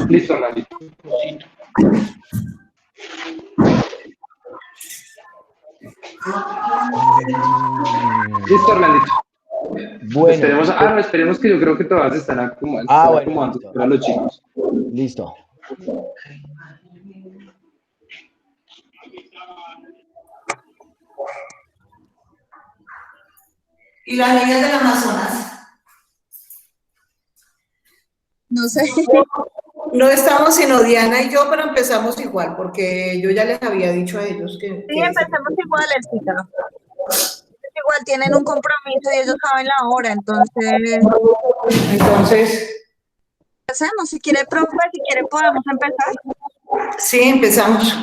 Listo, Orlandito. Listo, Orlandito. Bueno. Esperemos que yo creo que todas están Bueno, acomodando listo. para los chicos. Listo. ¿Y las niñas del Amazonas? No sé. No estamos sino Diana y yo, pero empezamos igual, porque yo ya les había dicho a ellos que... Sí, empezamos igual, Elcita. Igual tienen un compromiso y ellos saben la hora, entonces... Empecemos, si quiere, profe, si quiere podemos empezar. Sí, empezamos.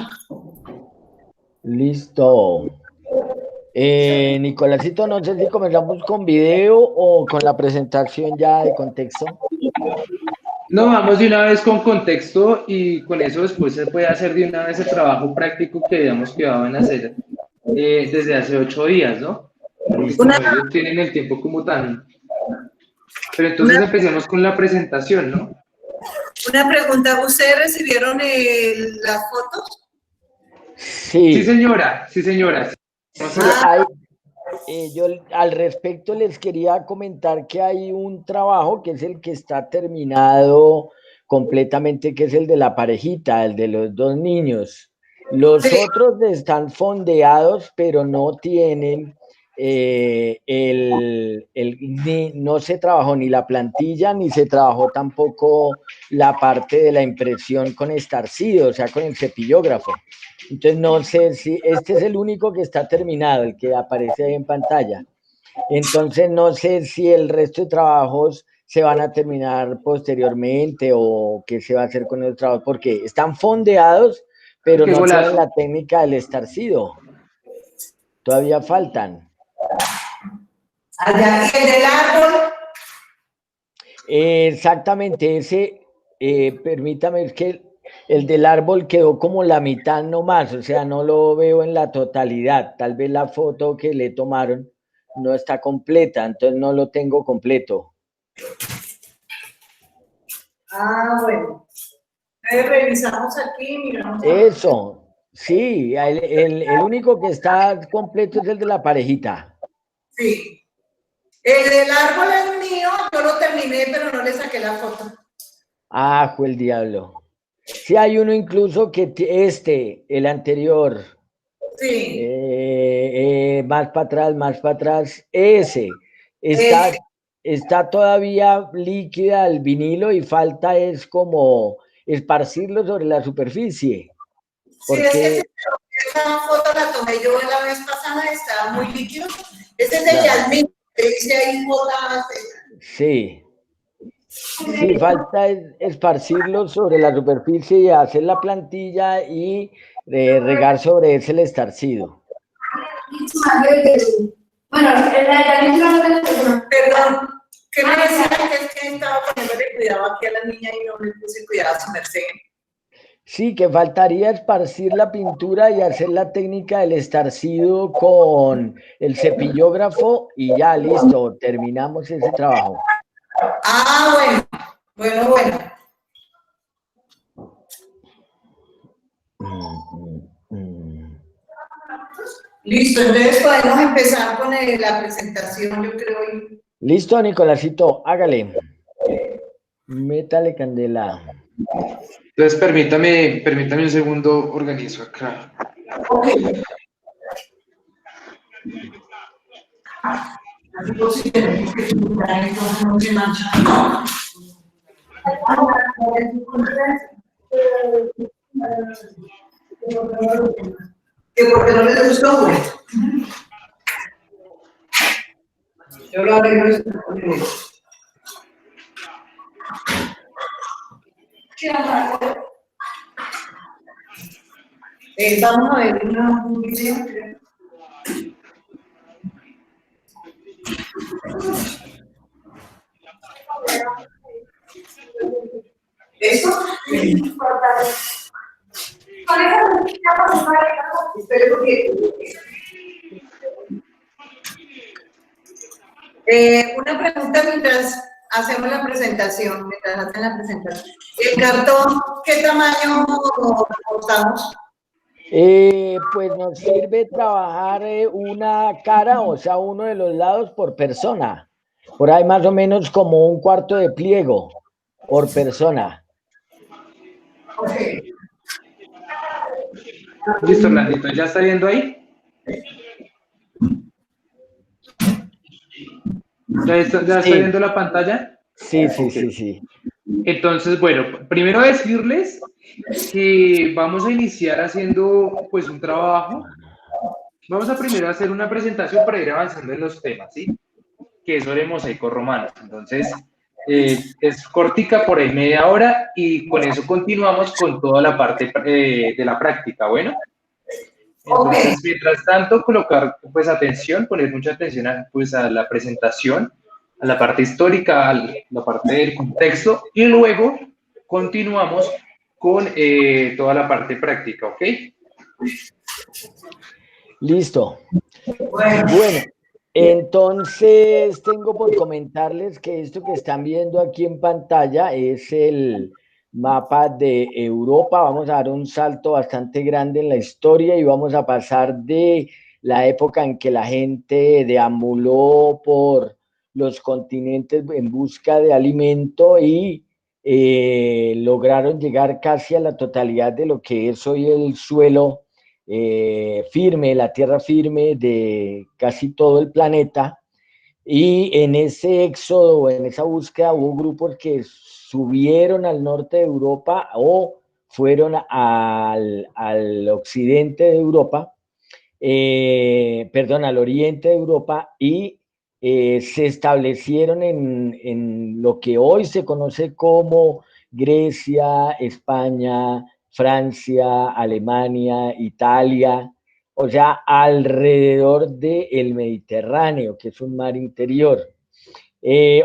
Listo. Nicolásito, no sé si comenzamos con video o con la presentación ya de contexto. No, vamos de una vez con contexto y con eso después se puede hacer de una vez el trabajo práctico que habíamos quedado en hacer desde hace 8 días, ¿no? Porque como ellos tienen el tiempo como tan... Pero entonces empecemos con la presentación, ¿no? Una pregunta, ¿ustedes recibieron las fotos? Sí. Sí, señora, sí, señora. Yo al respecto les quería comentar que hay un trabajo que es el que está terminado completamente, que es el de la parejita, el de los 2 niños. Los otros están fondeados, pero no tienen no se trabajó ni la plantilla, ni se trabajó tampoco la parte de la impresión con estarcido, o sea, con el cepillógrafo. Entonces no sé si este es el único que está terminado, el que aparece ahí en pantalla. Entonces no sé si el resto de trabajos se van a terminar posteriormente o qué se va a hacer con el trabajo, porque están fondeados, pero no tienen la técnica del estarcido. Todavía faltan. Allá, ¿y el del árbol? Exactamente, ese, permítame, es que el del árbol quedó como la mitad nomás, o sea, no lo veo en la totalidad. Tal vez la foto que le tomaron no está completa, entonces no lo tengo completo. Ah, bueno. Revisamos aquí, miramos. Eso, sí, el único que está completo es el de la parejita. Sí. El del árbol es mío, yo lo terminé, pero no le saqué la foto. Ah, fue el diablo. Sí, hay uno incluso que el anterior. Sí. Más para atrás, ese. Está todavía líquida el vinilo y falta es como esparcirlo sobre la superficie. Porque... Sí, es que esa foto la tomé yo la vez pasada, estaba muy líquido. Ese es de Yasmín, que dice ahí botas. Sí. Sí, falta esparcirlo sobre la superficie y hacer la plantilla y regar sobre ese el estarcido. Bueno, perdón, ¿qué me decía que estaba poniéndole cuidado aquí a la niña y no le puse cuidado a su merced? Sí, que faltaría esparcir la pintura y hacer la técnica del estarcido con el cepillógrafo y ya, listo, terminamos ese trabajo. Ah, bueno. Listo, entonces podemos empezar con la presentación, yo creo. Listo, Nicolásito, hágale. Métale candela. Entonces, permítame un segundo, organizo acá. Okay. Que porque no les gustó, güey. Yo lo arreglo y vamos a ver un video. ¿Eso? Espero que... una pregunta mientras hacemos la presentación, mientras hacen la presentación. El cartón, ¿qué tamaño cortamos? Pues nos sirve trabajar una cara, o sea, uno de los lados por persona. Por ahí más o menos como un cuarto de pliego por persona. Ok. Listo, Orlandito, ¿ya está viendo ahí? ¿Ya está Sí. viendo la pantalla? Sí. Entonces, bueno, primero decirles que vamos a iniciar haciendo pues un trabajo. Vamos a primero hacer una presentación para ir avanzando en los temas, ¿sí? Que es sobre mosaicos romanos. Entonces, es cortica por ahí media hora y con eso continuamos con toda la parte de la práctica, ¿bueno? Entonces, mientras tanto, colocar pues atención, poner mucha atención pues, a la presentación, a la parte histórica, a la parte del contexto y luego continuamos con toda la parte práctica, ¿ok? Listo. Bueno, entonces tengo por comentarles que esto que están viendo aquí en pantalla es el mapa de Europa. Vamos a dar un salto bastante grande en la historia y vamos a pasar de la época en que la gente deambuló por los continentes en busca de alimento y lograron llegar casi a la totalidad de lo que es hoy el suelo firme, la tierra firme de casi todo el planeta. Y en ese éxodo, en esa búsqueda, hubo grupos que subieron al norte de Europa o fueron al occidente de Europa, perdón, al oriente de Europa y se establecieron en lo que hoy se conoce como Grecia, España, Francia, Alemania, Italia, o sea, alrededor del Mediterráneo, que es un mar interior.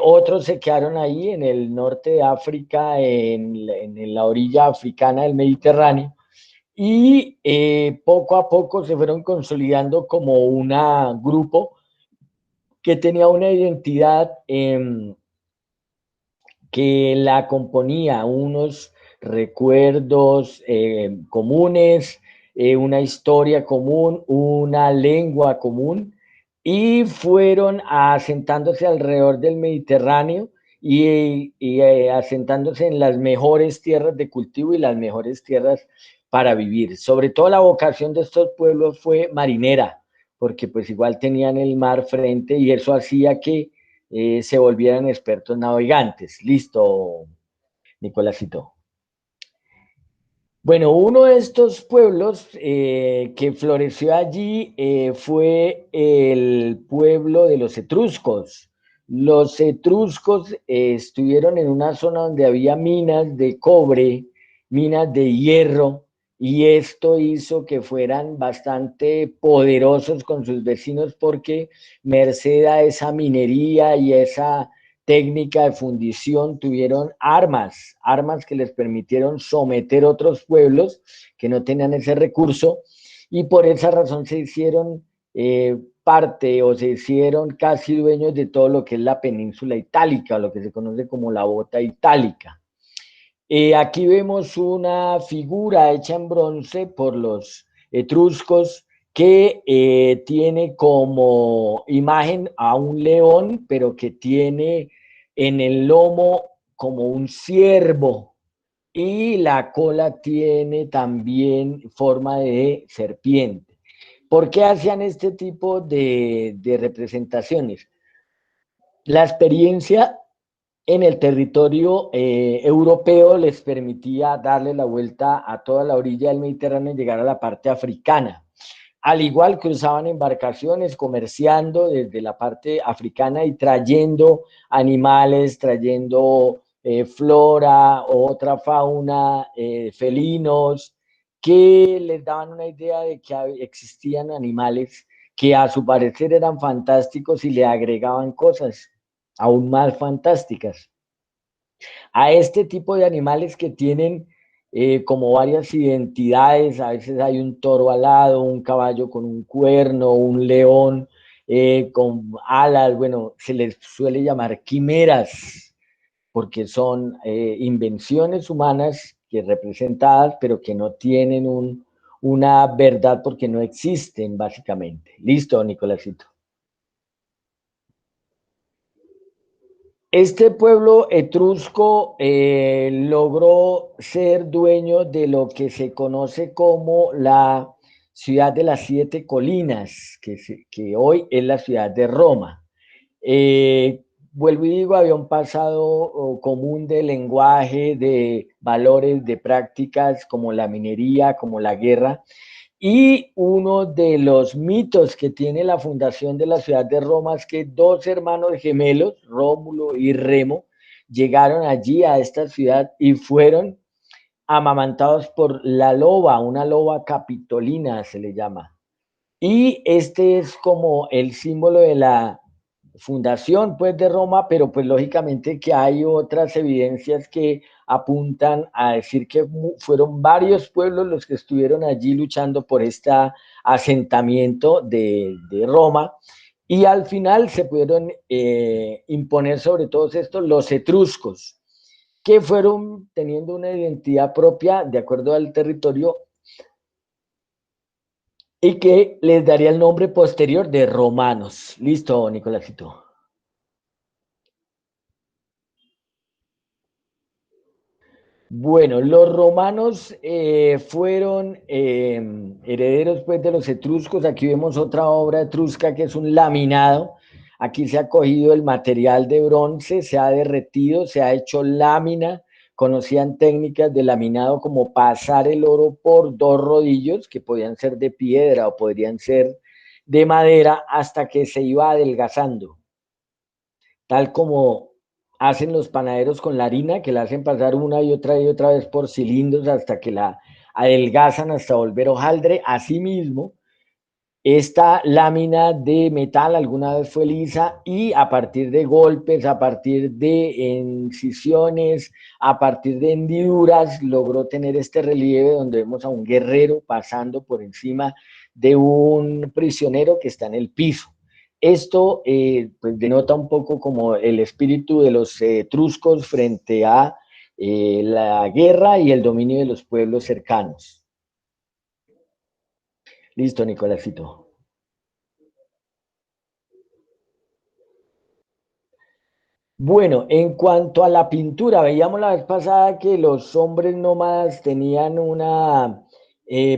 Otros se quedaron ahí en el norte de África, en la orilla africana del Mediterráneo, y poco a poco se fueron consolidando como un grupo que tenía una identidad que la componía, unos recuerdos comunes, una historia común, una lengua común, y fueron asentándose alrededor del Mediterráneo y asentándose en las mejores tierras de cultivo y las mejores tierras para vivir. Sobre todo la vocación de estos pueblos fue marinera, porque pues igual tenían el mar frente y eso hacía que se volvieran expertos navegantes. Listo, Nicolásito. Bueno, uno de estos pueblos que floreció allí fue el pueblo de los etruscos. Los etruscos estuvieron en una zona donde había minas de cobre, minas de hierro, y esto hizo que fueran bastante poderosos con sus vecinos porque merced a esa minería y esa técnica de fundición tuvieron armas que les permitieron someter otros pueblos que no tenían ese recurso y por esa razón se hicieron parte o se hicieron casi dueños de todo lo que es la península itálica, o lo que se conoce como la bota itálica. Aquí vemos una figura hecha en bronce por los etruscos que tiene como imagen a un león, pero que tiene en el lomo como un ciervo y la cola tiene también forma de serpiente. ¿Por qué hacían este tipo de representaciones? La experiencia en el territorio europeo les permitía darle la vuelta a toda la orilla del Mediterráneo y llegar a la parte africana. Al igual cruzaban embarcaciones comerciando desde la parte africana y trayendo animales, trayendo flora, otra fauna, felinos, que les daban una idea de que existían animales que a su parecer eran fantásticos y le agregaban cosas aún más fantásticas. A este tipo de animales que tienen como varias identidades, a veces hay un toro alado, un caballo con un cuerno, un león con alas, bueno, se les suele llamar quimeras. porque son invenciones humanas que representadas, pero que no tienen una verdad porque no existen, básicamente. Listo, Nicolásito. Este pueblo etrusco logró ser dueño de lo que se conoce como la ciudad de las siete colinas, que hoy es la ciudad de Roma. Vuelvo y digo, había un pasado común de lenguaje, de valores, de prácticas como la minería, como la guerra, y uno de los mitos que tiene la fundación de la ciudad de Roma es que dos hermanos gemelos, Rómulo y Remo, llegaron allí a esta ciudad y fueron amamantados por la loba, una loba capitolina se le llama. Y este es como el símbolo de la fundación pues de Roma, pero pues lógicamente que hay otras evidencias que apuntan a decir que fueron varios pueblos los que estuvieron allí luchando por este asentamiento de Roma, y al final se pudieron imponer sobre todos estos los etruscos, que fueron teniendo una identidad propia de acuerdo al territorio y que les daría el nombre posterior de romanos. Listo, Nicolásito. Bueno, los romanos fueron herederos pues, de los etruscos. Aquí vemos otra obra etrusca que es un laminado. Aquí se ha cogido el material de bronce, se ha derretido, se ha hecho lámina. Conocían técnicas de laminado como pasar el oro por dos rodillos, que podían ser de piedra o podrían ser de madera, hasta que se iba adelgazando, tal como hacen los panaderos con la harina, que la hacen pasar una y otra vez por cilindros hasta que la adelgazan hasta volver hojaldre. Asimismo, esta lámina de metal alguna vez fue lisa y a partir de golpes, a partir de incisiones, a partir de hendiduras, logró tener este relieve donde vemos a un guerrero pasando por encima de un prisionero que está en el piso. Esto pues denota un poco como el espíritu de los etruscos frente a la guerra y el dominio de los pueblos cercanos. Listo, Nicolásito. Bueno, en cuanto a la pintura, veíamos la vez pasada que los hombres nómadas tenían una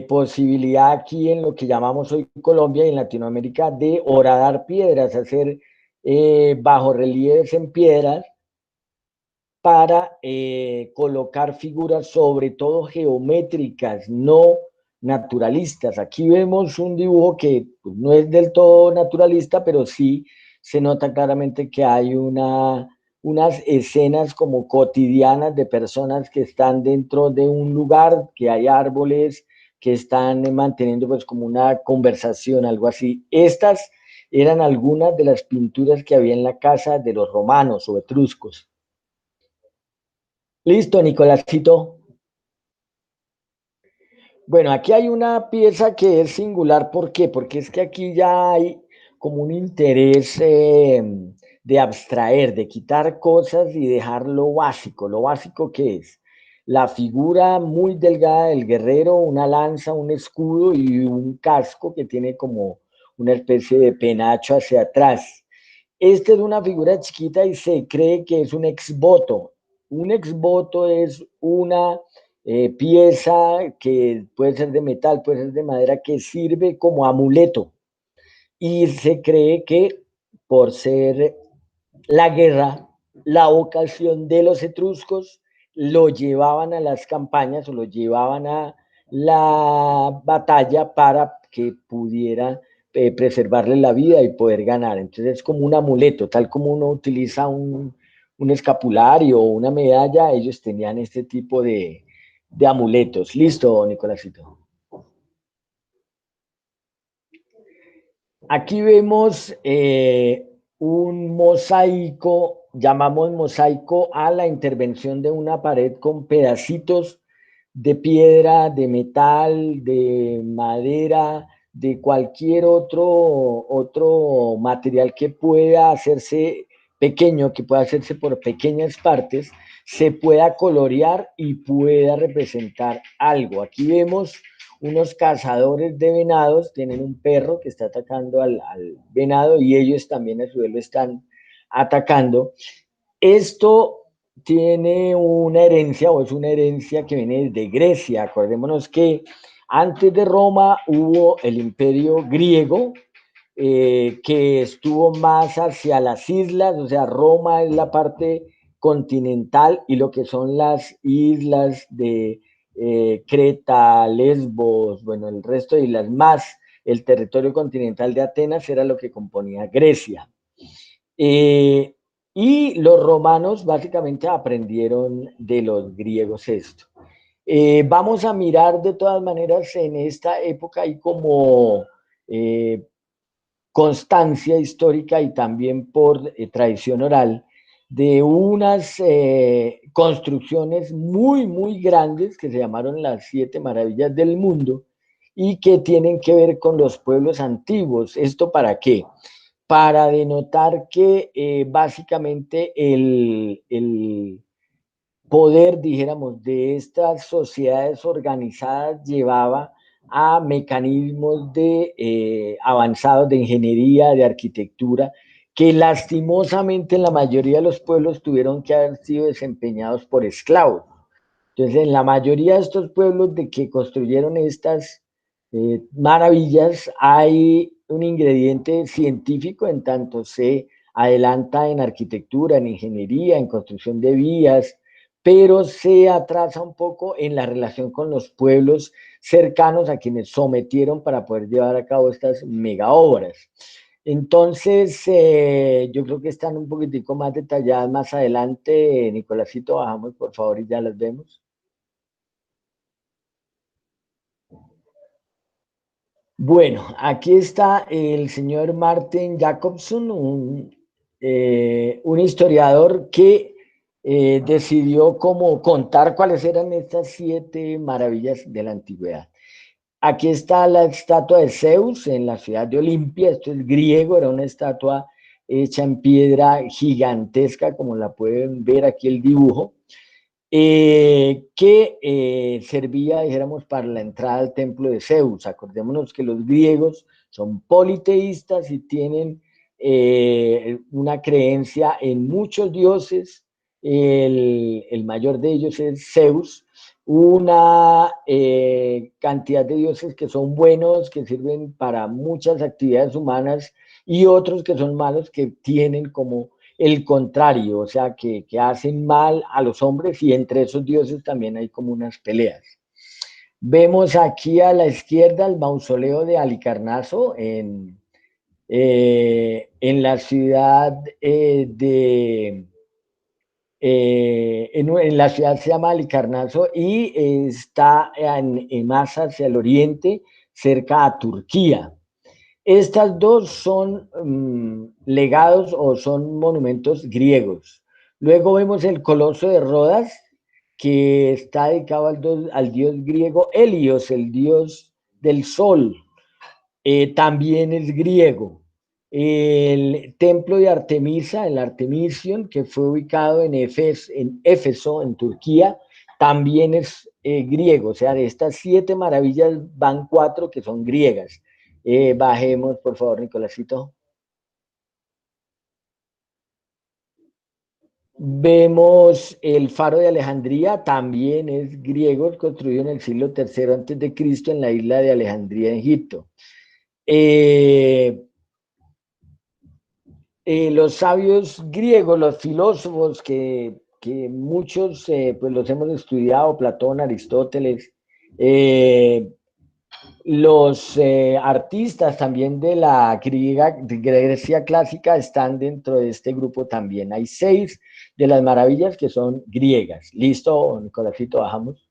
posibilidad aquí en lo que llamamos hoy Colombia y en Latinoamérica de horadar piedras, hacer bajorrelieves en piedras para colocar figuras sobre todo geométricas, no naturalistas. Aquí vemos un dibujo que pues, no es del todo naturalista, pero sí se nota claramente que hay unas escenas como cotidianas de personas que están dentro de un lugar, que hay árboles, que están manteniendo pues como una conversación, algo así. Estas eran algunas de las pinturas que había en la casa de los romanos o etruscos. Listo, Nicolásito. Bueno, aquí hay una pieza que es singular. ¿Por qué? Porque es que aquí ya hay como un interés de abstraer, de quitar cosas y dejar lo básico. ¿Lo básico qué es? La figura muy delgada del guerrero, una lanza, un escudo y un casco que tiene como una especie de penacho hacia atrás. Esta es una figura chiquita y se cree que es un exvoto. Un exvoto es una pieza que puede ser de metal, puede ser de madera, que sirve como amuleto. Y se cree que por ser la guerra, la ocasión de los etruscos, lo llevaban a las campañas o lo llevaban a la batalla para que pudiera preservarle la vida y poder ganar. Entonces es como un amuleto, tal como uno utiliza un escapulario o una medalla, ellos tenían este tipo de amuletos. Listo, Nicolásito. Aquí vemos un mosaico, llamamos mosaico a la intervención de una pared con pedacitos de piedra, de metal, de madera, de cualquier otro material que pueda hacerse pequeño que pueda hacerse por pequeñas partes, se pueda colorear y pueda representar algo. Aquí vemos unos cazadores de venados, tienen un perro que está atacando al venado y ellos también a su vez lo están atacando. Esto tiene una herencia o es una herencia que viene desde Grecia. Acordémonos que antes de Roma hubo el imperio griego, que estuvo más hacia las islas, o sea, Roma es la parte continental y lo que son las islas de Creta, Lesbos, bueno, el resto de islas más el territorio continental de Atenas era lo que componía Grecia. Eh, y los romanos básicamente aprendieron de los griegos esto. Vamos a mirar de todas maneras en esta época y como constancia histórica y también por tradición oral de unas construcciones muy, muy grandes que se llamaron las 7 maravillas del mundo y que tienen que ver con los pueblos antiguos. ¿Esto para qué? Para denotar que básicamente el poder, dijéramos, de estas sociedades organizadas llevaba a mecanismos avanzados de ingeniería, de arquitectura, que lastimosamente en la mayoría de los pueblos tuvieron que haber sido desempeñados por esclavos. Entonces, en la mayoría de estos pueblos de que construyeron estas maravillas, hay un ingrediente científico en tanto se adelanta en arquitectura, en ingeniería, en construcción de vías, pero se atrasa un poco en la relación con los pueblos cercanos a quienes sometieron para poder llevar a cabo estas mega obras. Entonces, yo creo que están un poquitico más detalladas más adelante. Nicolásito, bajamos por favor y ya las vemos. Bueno, aquí está el señor Martin Jacobson, un historiador que decidió cómo contar cuáles eran estas 7 maravillas de la antigüedad. Aquí está la estatua de Zeus en la ciudad de Olimpia. Esto es griego, era una estatua hecha en piedra gigantesca, como la pueden ver aquí el dibujo, que servía, dijéramos, para la entrada al templo de Zeus. Acordémonos que los griegos son politeístas y tienen una creencia en muchos dioses. El mayor de ellos es Zeus, una cantidad de dioses que son buenos, que sirven para muchas actividades humanas, y otros que son malos, que tienen como el contrario, o sea, que hacen mal a los hombres, y entre esos dioses también hay como unas peleas. Vemos aquí a la izquierda el mausoleo de Halicarnaso en la ciudad en la ciudad se llama Halicarnaso y está más hacia el oriente, cerca a Turquía. Estas dos son legados o son monumentos griegos. Luego vemos el Coloso de Rodas, que está dedicado al dios griego Helios, el dios del sol. También es griego. El templo de Artemisa, el Artemision, que fue ubicado en Éfeso, en Turquía, también es griego. O sea, de estas 7 maravillas van 4 que son griegas. Bajemos, por favor, Nicolásito. Vemos el faro de Alejandría, también es griego, construido en el siglo III antes de Cristo en la isla de Alejandría, en Egipto. Los sabios griegos, los filósofos que muchos pues los hemos estudiado, Platón, Aristóteles, los artistas también de la Grecia clásica están dentro de este grupo también. Hay 6 de las maravillas que son griegas. ¿Listo, Nicolásito? Bajamos.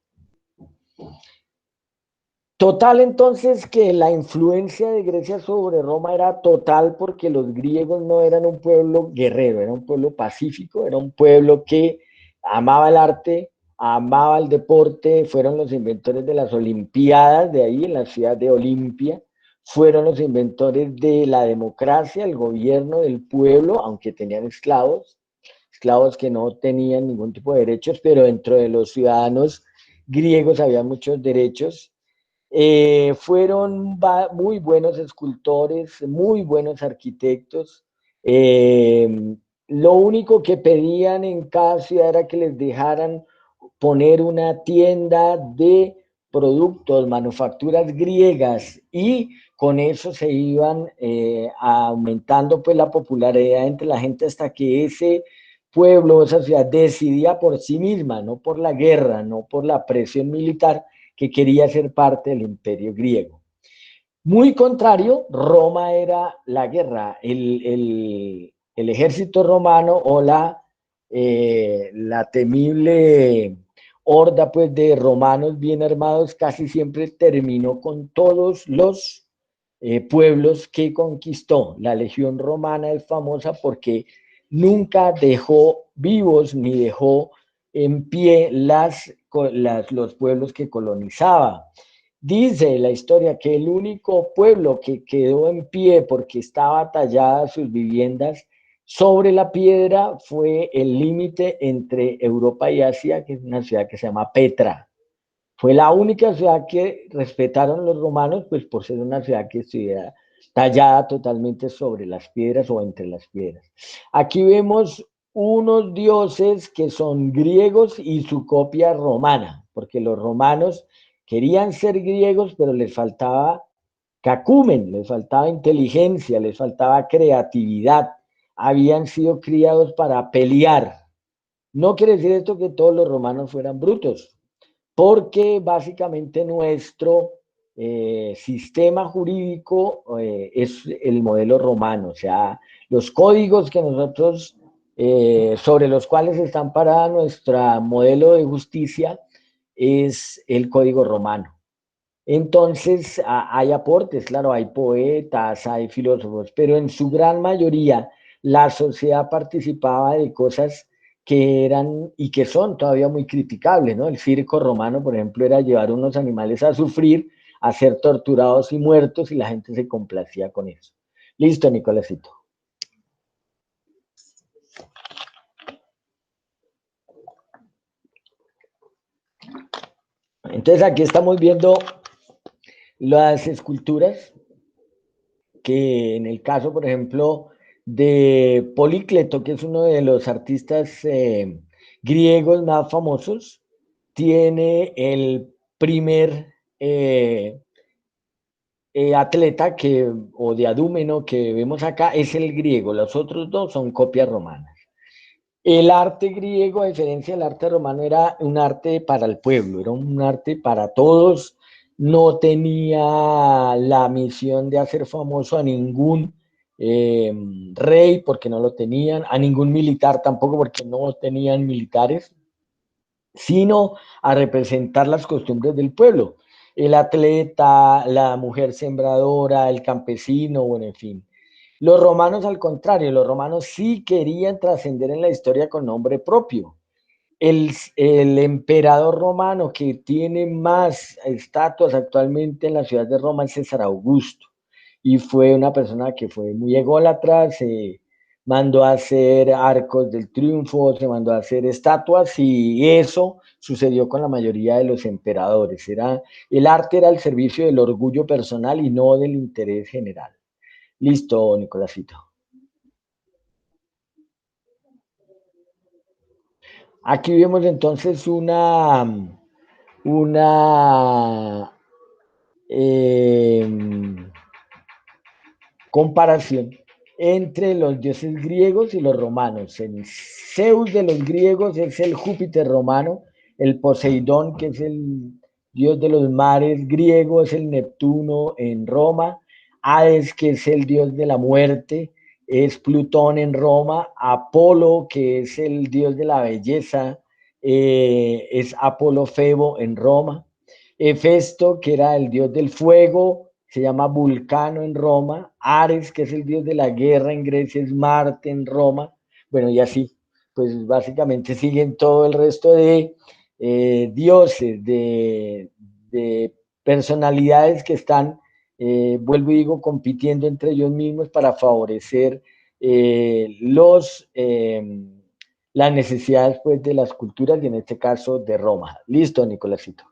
Total, entonces, que la influencia de Grecia sobre Roma era total, porque los griegos no eran un pueblo guerrero, era un pueblo pacífico, era un pueblo que amaba el arte, amaba el deporte. Fueron los inventores de las Olimpiadas, de ahí en la ciudad de Olimpia, fueron los inventores de la democracia, el gobierno del pueblo, aunque tenían esclavos que no tenían ningún tipo de derechos, pero dentro de los ciudadanos griegos había muchos derechos. Fueron muy buenos escultores, muy buenos arquitectos. Lo único que pedían en cada ciudad era que les dejaran poner una tienda de productos, manufacturas griegas, y con eso se iban aumentando pues la popularidad entre la gente hasta que ese pueblo, esa ciudad decidía por sí misma, no por la guerra, no por la presión militar, que quería ser parte del imperio griego. Muy contrario, Roma era la guerra, el ejército romano o la temible horda pues, de romanos bien armados casi siempre terminó con todos los pueblos que conquistó. La legión romana es famosa porque nunca dejó vivos ni dejó en pie los pueblos que colonizaba. Dice la historia que el único pueblo que quedó en pie porque estaba talladas sus viviendas sobre la piedra fue el límite entre Europa y Asia, que es una ciudad que se llama Petra. Fue la única ciudad que respetaron los romanos, pues por ser una ciudad que estuviera tallada totalmente sobre las piedras o entre las piedras. Aquí vemos unos dioses que son griegos y su copia romana, porque los romanos querían ser griegos, pero les faltaba cacumen, les faltaba inteligencia, les faltaba creatividad. Habían sido criados para pelear. No quiere decir esto que todos los romanos fueran brutos, porque básicamente nuestro sistema jurídico es el modelo romano, o sea, los códigos que nosotros, sobre los cuales están parada nuestro modelo de justicia, es el código romano. Entonces, hay aportes, claro, hay poetas, hay filósofos, pero en su gran mayoría la sociedad participaba de cosas que eran y que son todavía muy criticables, ¿no? El circo romano, por ejemplo, era llevar unos animales a sufrir, a ser torturados y muertos, y la gente se complacía con eso. Listo, Nicolásito. Entonces, aquí estamos viendo las esculturas que en el caso, por ejemplo, de Polícleto, que es uno de los artistas griegos más famosos, tiene el primer atleta o diadúmeno que vemos acá, es el griego, los otros dos son copias romanas. El arte griego, a diferencia del arte romano, era un arte para el pueblo, era un arte para todos, no tenía la misión de hacer famoso a ningún rey, porque no lo tenían, a ningún militar tampoco, porque no tenían militares, sino a representar las costumbres del pueblo. El atleta, la mujer sembradora, el campesino, bueno, en fin. Los romanos, al contrario, los romanos sí querían trascender en la historia con nombre propio. El emperador romano que tiene más estatuas actualmente en la ciudad de Roma es César Augusto, y fue una persona que fue muy ególatra, se mandó a hacer arcos del triunfo, se mandó a hacer estatuas, y eso sucedió con la mayoría de los emperadores. El arte era al servicio del orgullo personal y no del interés general. Listo, Nicolásito. Aquí vemos entonces una comparación entre los dioses griegos y los romanos. El Zeus de los griegos es el Júpiter romano, el Poseidón, que es el dios de los mares griego, es el Neptuno en Roma, Hades, que es el dios de la muerte, es Plutón en Roma, Apolo, que es el dios de la belleza, es Apolo Febo en Roma, Hefesto, que era el dios del fuego, se llama Vulcano en Roma, Ares, que es el dios de la guerra en Grecia, es Marte en Roma, bueno, y así, pues básicamente siguen todo el resto de dioses, de personalidades que están vuelvo y digo, compitiendo entre ellos mismos para favorecer las necesidades pues, de las culturas y en este caso de Roma. Listo, Nicolásito.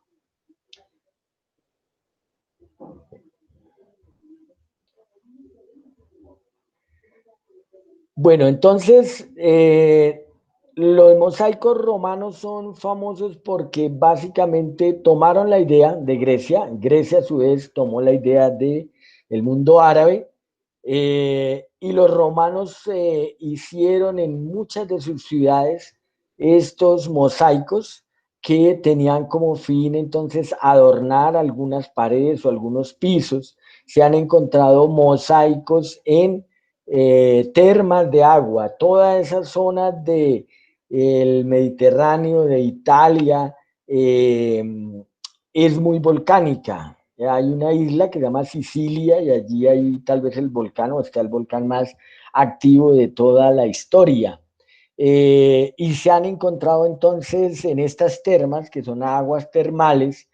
Bueno, entonces, los mosaicos romanos son famosos porque básicamente tomaron la idea de Grecia, Grecia a su vez tomó la idea del mundo árabe, y los romanos hicieron en muchas de sus ciudades estos mosaicos que tenían como fin entonces adornar algunas paredes o algunos pisos. Se han encontrado mosaicos en termas de agua, toda esa zona de el Mediterráneo, de Italia, es muy volcánica. Hay una isla que se llama Sicilia y allí hay tal vez el volcán o está el volcán más activo de toda la historia. Y se han encontrado entonces en estas termas, que son aguas termales,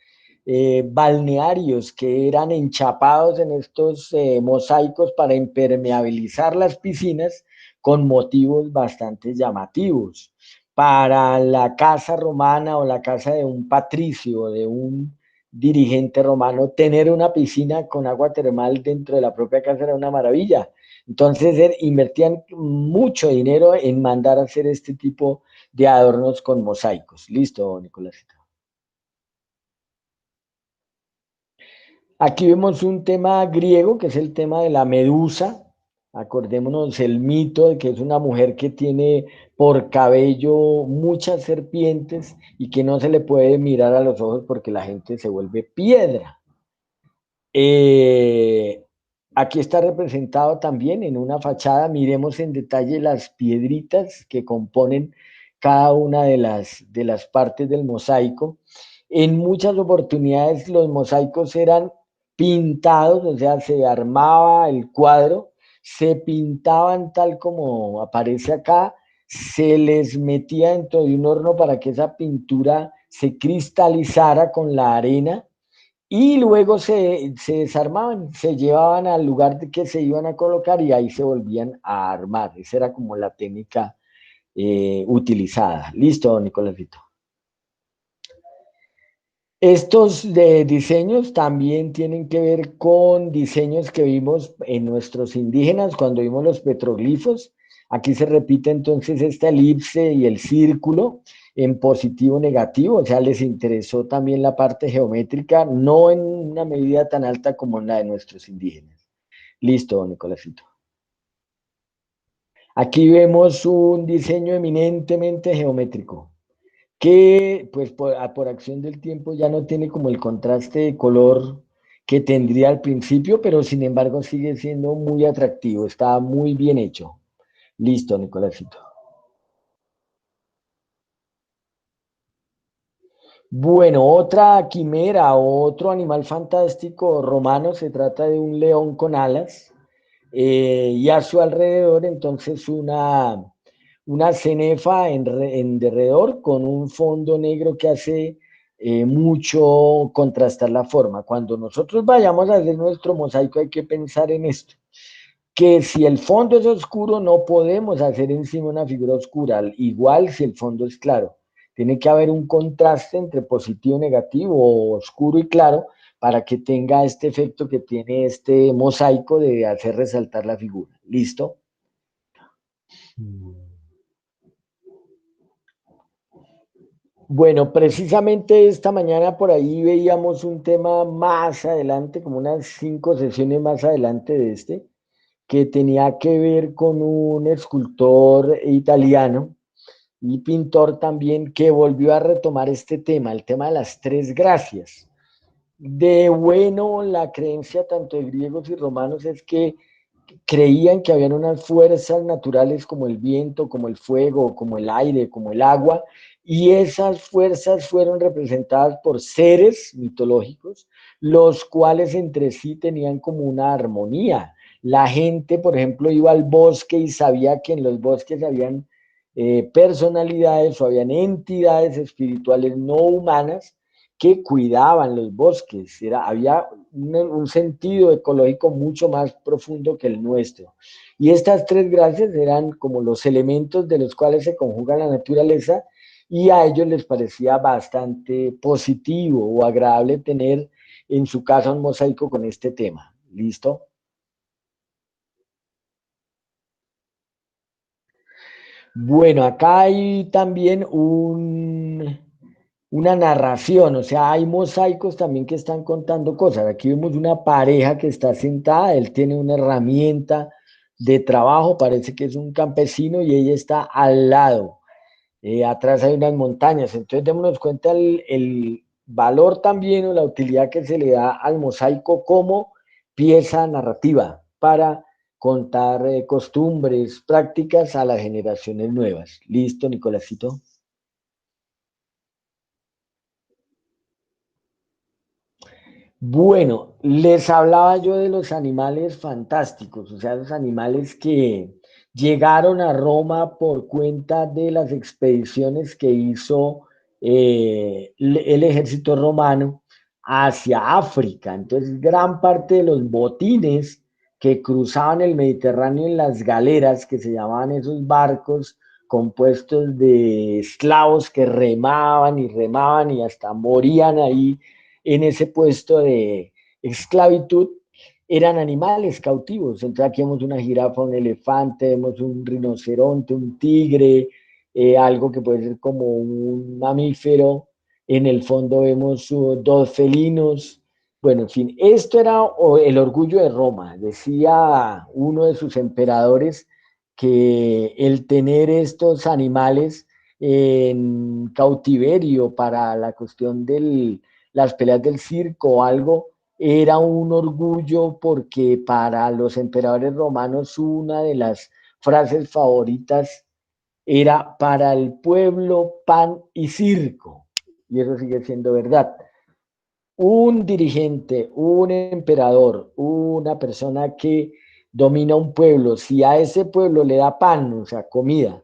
balnearios que eran enchapados en estos mosaicos para impermeabilizar las piscinas con motivos bastante llamativos. Para la casa romana o la casa de un patricio, de un dirigente romano, tener una piscina con agua termal dentro de la propia casa era una maravilla. Entonces invertían mucho dinero en mandar a hacer este tipo de adornos con mosaicos. Listo, Nicolás. Aquí vemos un tema griego, que es el tema de la medusa. Acordémonos el mito de que es una mujer que tiene por cabello muchas serpientes y que no se le puede mirar a los ojos porque la gente se vuelve piedra. Aquí está representado también en una fachada. Miremos en detalle las piedritas que componen cada una de las partes del mosaico. En muchas oportunidades los mosaicos eran pintados, o sea, se armaba el cuadro, se pintaban tal como aparece acá, se les metía dentro de un horno para que esa pintura se cristalizara con la arena y luego se desarmaban, se llevaban al lugar de que se iban a colocar y ahí se volvían a armar. Esa era como la técnica utilizada. Listo, Nicolásito. Estos diseños también tienen que ver con diseños que vimos en nuestros indígenas cuando vimos los petroglifos. Aquí se repite entonces esta elipse y el círculo en positivo negativo, o sea, les interesó también la parte geométrica, no en una medida tan alta como la de nuestros indígenas. Listo, Nicolásito. Aquí vemos un diseño eminentemente geométrico, que pues por acción del tiempo ya no tiene como el contraste de color que tendría al principio, pero sin embargo sigue siendo muy atractivo, está muy bien hecho. Listo, Nicolásito. Bueno, otra quimera, otro animal fantástico romano, se trata de un león con alas, y a su alrededor entonces una cenefa en derredor con un fondo negro que hace mucho contrastar la forma. Cuando nosotros vayamos a hacer nuestro mosaico hay que pensar en esto, que si el fondo es oscuro no podemos hacer encima una figura oscura, igual si el fondo es claro. Tiene que haber un contraste entre positivo y negativo, oscuro y claro, para que tenga este efecto que tiene este mosaico de hacer resaltar la figura. ¿Listo? Bueno, precisamente esta mañana por ahí veíamos un tema más adelante, como unas 5 sesiones más adelante de este, que tenía que ver con un escultor italiano y pintor también que volvió a retomar este tema, el tema de las 3 gracias. De bueno, la creencia tanto de griegos y romanos es que creían que habían unas fuerzas naturales como el viento, como el fuego, como el aire, como el agua, y esas fuerzas fueron representadas por seres mitológicos, los cuales entre sí tenían como una armonía. La gente, por ejemplo, iba al bosque y sabía que en los bosques habían personalidades o habían entidades espirituales no humanas que cuidaban los bosques. Había un sentido ecológico mucho más profundo que el nuestro. Y estas tres gracias eran como los elementos de los cuales se conjuga la naturaleza, y a ellos les parecía bastante positivo o agradable tener en su casa un mosaico con este tema. ¿Listo? Bueno, acá hay también una narración, o sea, hay mosaicos también que están contando cosas. Aquí vemos una pareja que está sentada, él tiene una herramienta de trabajo, parece que es un campesino y ella está al lado. Atrás hay unas montañas, entonces démonos cuenta el valor también o la utilidad que se le da al mosaico como pieza narrativa para contar costumbres, prácticas a las generaciones nuevas. ¿Listo, Nicolásito? Bueno, les hablaba yo de los animales fantásticos, o sea, los animales que llegaron a Roma por cuenta de las expediciones que hizo el ejército romano hacia África. Entonces, gran parte de los botines que cruzaban el Mediterráneo en las galeras, que se llamaban esos barcos compuestos de esclavos que remaban y hasta morían ahí en ese puesto de esclavitud, eran animales cautivos. Entonces aquí vemos una jirafa, un elefante, vemos un rinoceronte, un tigre, algo que puede ser como un mamífero. En el fondo vemos dos felinos. Bueno, en fin, esto era el orgullo de Roma. Decía uno de sus emperadores que el tener estos animales en cautiverio para la cuestión de las peleas del circo o algo, era un orgullo porque para los emperadores romanos una de las frases favoritas era para el pueblo pan y circo, y eso sigue siendo verdad. Un dirigente, un emperador, una persona que domina un pueblo, si a ese pueblo le da pan, o sea, comida,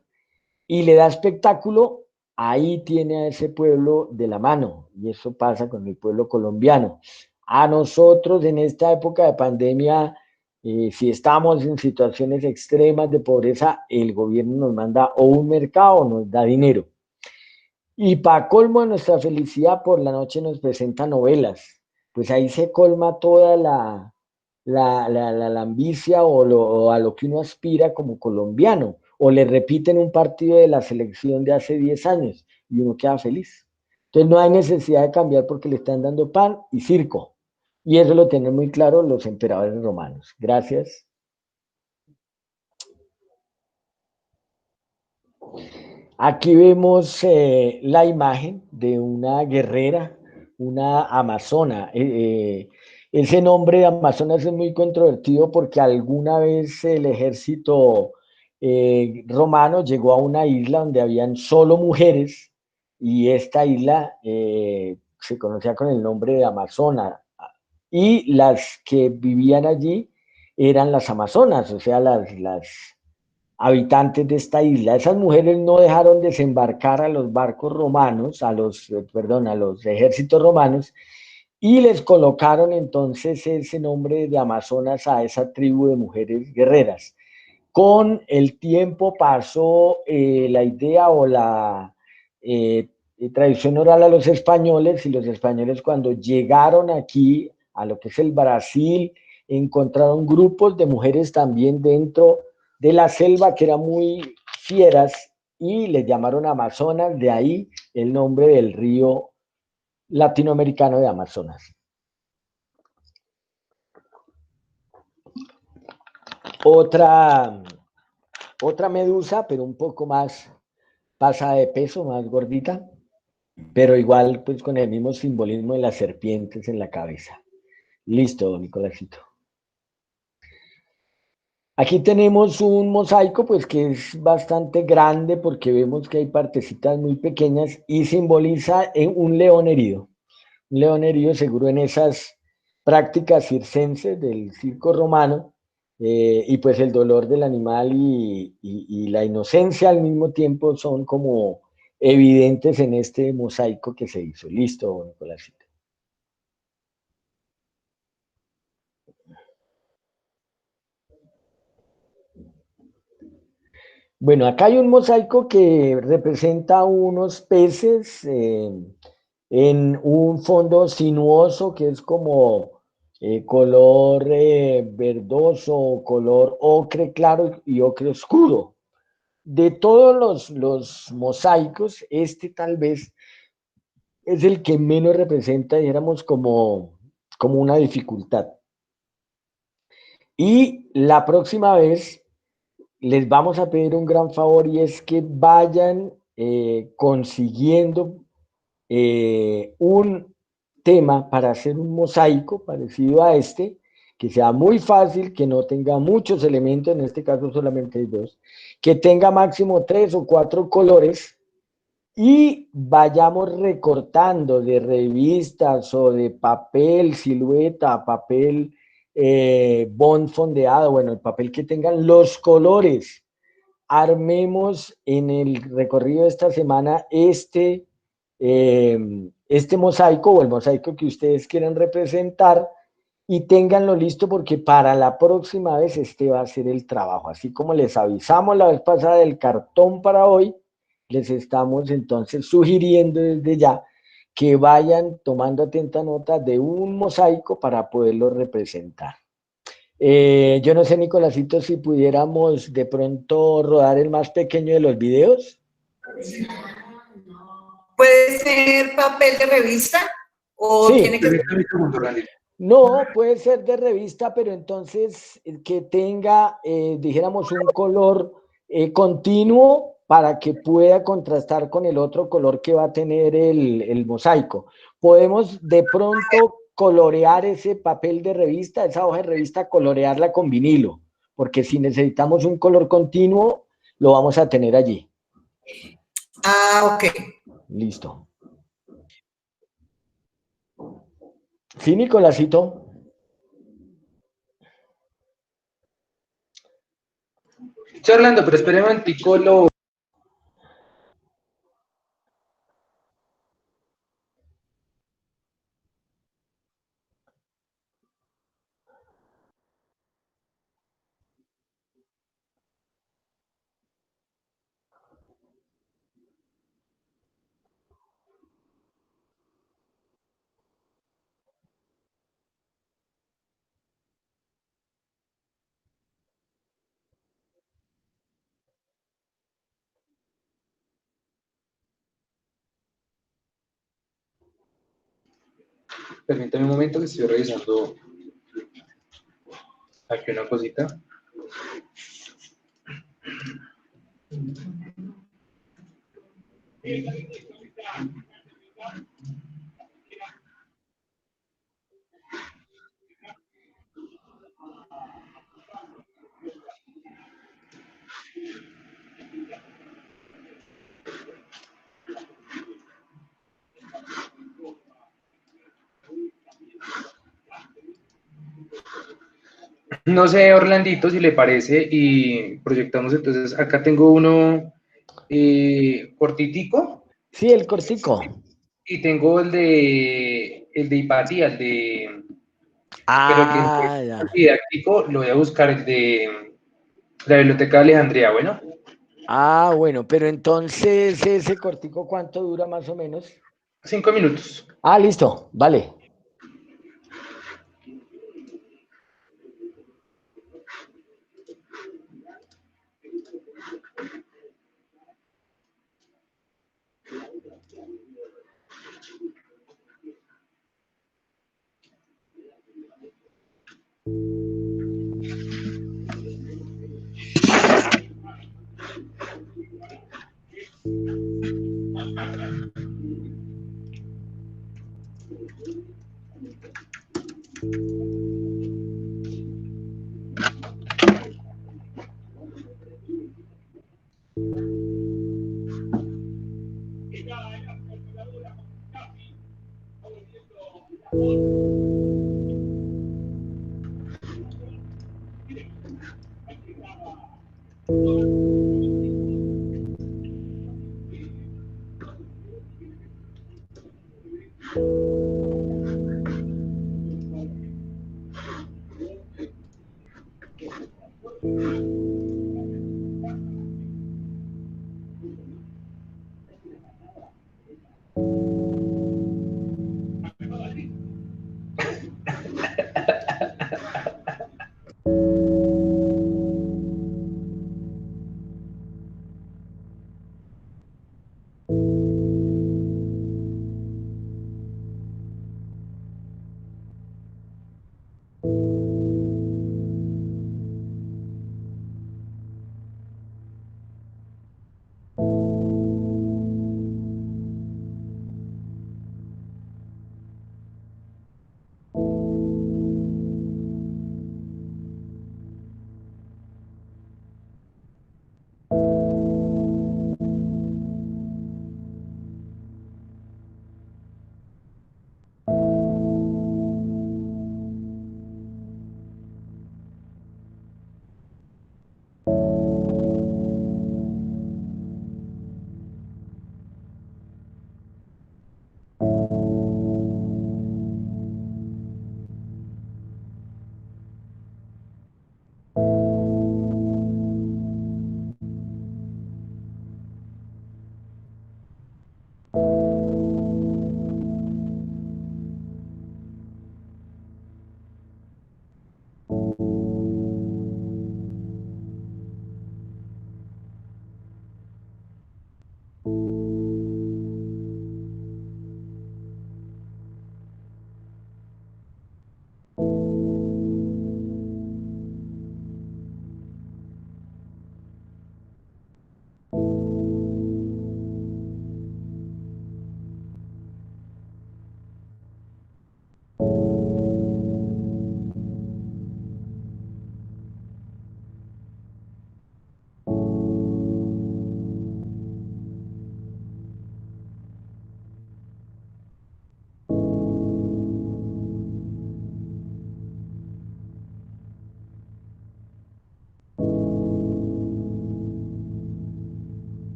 y le da espectáculo, ahí tiene a ese pueblo de la mano. Y eso pasa con el pueblo colombiano. A nosotros en esta época de pandemia, si estamos en situaciones extremas de pobreza, el gobierno nos manda o un mercado o nos da dinero. Y para colmo de nuestra felicidad, por la noche nos presenta novelas. Pues ahí se colma toda la ambicia o a lo que uno aspira como colombiano. O le repiten un partido de la selección de hace 10 años y uno queda feliz. Entonces no hay necesidad de cambiar porque le están dando pan y circo. Y eso lo tienen muy claro los emperadores romanos. Gracias. Aquí vemos la imagen de una guerrera, una amazona. Ese nombre de amazonas es muy controvertido porque alguna vez el ejército romano llegó a una isla donde habían solo mujeres y esta isla se conocía con el nombre de Amazona, y las que vivían allí eran las amazonas, o sea, las habitantes de esta isla. Esas mujeres no dejaron desembarcar a los barcos romanos, a los ejércitos romanos, y les colocaron entonces ese nombre de Amazonas a esa tribu de mujeres guerreras. Con el tiempo pasó la idea o la tradición oral a los españoles, y los españoles cuando llegaron aquí a lo que es el Brasil, encontraron grupos de mujeres también dentro de la selva que eran muy fieras y les llamaron Amazonas, de ahí el nombre del río latinoamericano de Amazonas. Otra medusa, pero un poco más pasada de peso, más gordita, pero igual pues con el mismo simbolismo de las serpientes en la cabeza. Listo, Nicolásito. Aquí tenemos un mosaico pues que es bastante grande porque vemos que hay partecitas muy pequeñas y simboliza un león herido. Un león herido seguro en esas prácticas circenses del circo romano, y pues el dolor del animal y la inocencia al mismo tiempo son como evidentes en este mosaico que se hizo. Listo, Nicolásito. Bueno, acá hay un mosaico que representa unos peces en un fondo sinuoso que es como color verdoso, color ocre claro y ocre oscuro. De todos los mosaicos, este tal vez es el que menos representa, dijéramos, como una dificultad. Y la próxima vez les vamos a pedir un gran favor y es que vayan consiguiendo un tema para hacer un mosaico parecido a este, que sea muy fácil, que no tenga muchos elementos, en este caso solamente hay dos, que tenga máximo 3 o 4 colores y vayamos recortando de revistas o de papel silueta, papel bond fondeado, bueno, el papel que tengan los colores. Armemos en el recorrido de esta semana este mosaico o el mosaico que ustedes quieran representar y ténganlo listo porque para la próxima vez este va a ser el trabajo. Así como les avisamos la vez pasada del cartón para hoy, les estamos entonces sugiriendo desde ya que vayan tomando atenta nota de un mosaico para poderlo representar. Yo no sé, Nicolásito, si pudiéramos de pronto rodar el más pequeño de los videos. ¿Puede ser papel de revista o Sí. tiene que ser? No, puede ser de revista, pero entonces que tenga, dijéramos, un color continuo para que pueda contrastar con el otro color que va a tener el mosaico. Podemos de pronto colorear ese papel de revista, esa hoja de revista, colorearla con vinilo, porque si necesitamos un color continuo, lo vamos a tener allí. Ah, ok. Listo. Sí, Nicolásito. Sí, Orlando, pero espéreme un tico, lo... Permítame un momento que estoy revisando aquí una cosita. No sé, Orlandito, si le parece, y proyectamos entonces, acá tengo uno cortitico, Sí, el cortico. y tengo el de Hipatía, pero el que Ah, es ya. didáctico, lo voy a buscar, el de la Biblioteca de Alejandría, bueno. Ah, bueno, pero entonces ese cortico, ¿cuánto dura más o menos? 5 minutos. Ah, listo, vale.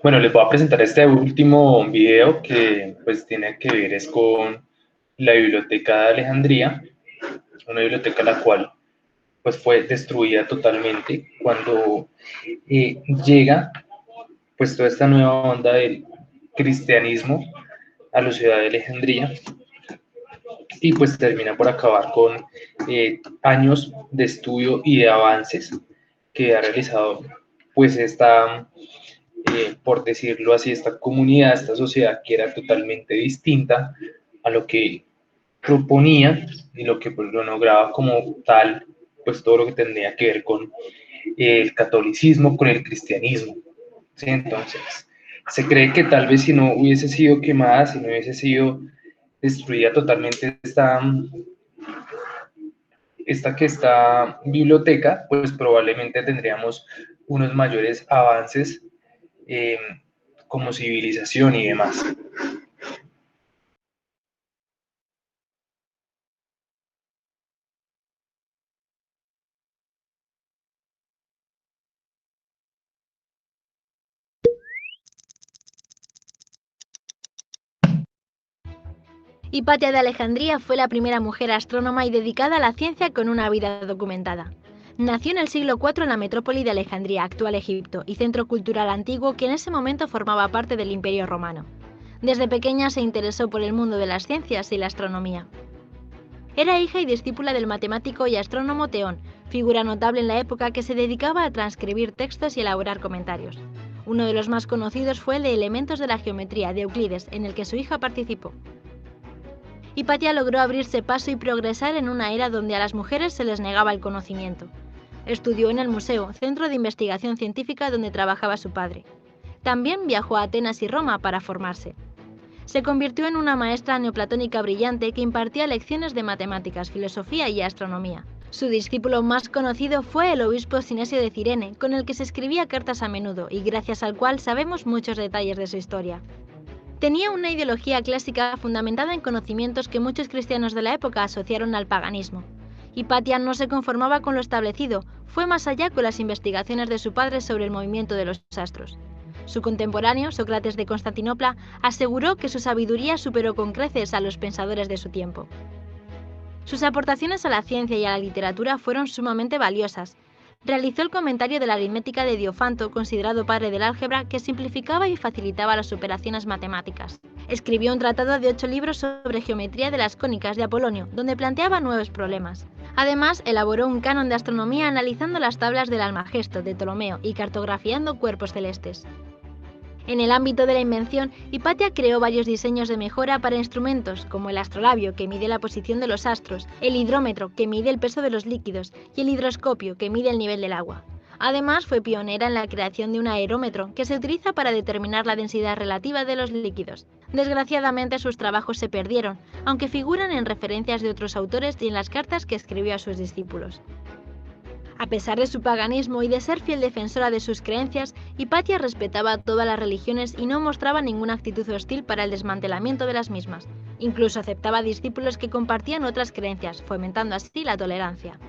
Bueno, les voy a presentar este último video que pues tiene que ver es con la Biblioteca de Alejandría, una biblioteca la cual pues fue destruida totalmente cuando llega pues toda esta nueva onda del cristianismo a la ciudad de Alejandría y pues termina por acabar con años de estudio y de avances que ha realizado pues esta, por decirlo así, esta comunidad, esta sociedad que era totalmente distinta a lo que proponía y lo que pues, lo lograba como tal, pues todo lo que tendría que ver con el catolicismo, con el cristianismo. ¿Sí? Entonces, se cree que tal vez si no hubiese sido quemada, si no hubiese sido destruida totalmente esta biblioteca, pues probablemente tendríamos unos mayores avances como civilización y demás. Hipatia de Alejandría fue la primera mujer astrónoma y dedicada a la ciencia con una vida documentada. Nació en el siglo IV en la metrópoli de Alejandría, actual Egipto, y centro cultural antiguo que en ese momento formaba parte del Imperio Romano. Desde pequeña se interesó por el mundo de las ciencias y la astronomía. Era hija y discípula del matemático y astrónomo Teón, figura notable en la época que se dedicaba a transcribir textos y elaborar comentarios. Uno de los más conocidos fue el de Elementos de la Geometría de Euclides, en el que su hija participó. Hipatia logró abrirse paso y progresar en una era donde a las mujeres se les negaba el conocimiento. Estudió en el Museo, centro de investigación científica donde trabajaba su padre. También viajó a Atenas y Roma para formarse. Se convirtió en una maestra neoplatónica brillante que impartía lecciones de matemáticas, filosofía y astronomía. Su discípulo más conocido fue el obispo Sinesio de Cirene, con el que se escribía cartas a menudo y gracias al cual sabemos muchos detalles de su historia. Tenía una ideología clásica fundamentada en conocimientos que muchos cristianos de la época asociaron al paganismo. Hipatia no se conformaba con lo establecido, fue más allá con las investigaciones de su padre sobre el movimiento de los astros. Su contemporáneo, Sócrates de Constantinopla, aseguró que su sabiduría superó con creces a los pensadores de su tiempo. Sus aportaciones a la ciencia y a la literatura fueron sumamente valiosas. Realizó el comentario de la aritmética de Diofanto, considerado padre del álgebra, que simplificaba y facilitaba las operaciones matemáticas. Escribió un tratado de 8 libros sobre geometría de las cónicas de Apolonio, donde planteaba nuevos problemas. Además, elaboró un canon de astronomía analizando las tablas del Almagesto de Ptolomeo y cartografiando cuerpos celestes. En el ámbito de la invención, Hipatia creó varios diseños de mejora para instrumentos, como el astrolabio, que mide la posición de los astros, el hidrómetro, que mide el peso de los líquidos, y el hidroscopio, que mide el nivel del agua. Además, fue pionera en la creación de un aerómetro, que se utiliza para determinar la densidad relativa de los líquidos. Desgraciadamente, sus trabajos se perdieron, aunque figuran en referencias de otros autores y en las cartas que escribió a sus discípulos. A pesar de su paganismo y de ser fiel defensora de sus creencias, Hipatia respetaba todas las religiones y no mostraba ninguna actitud hostil para el desmantelamiento de las mismas. Incluso aceptaba discípulos que compartían otras creencias, fomentando así la tolerancia.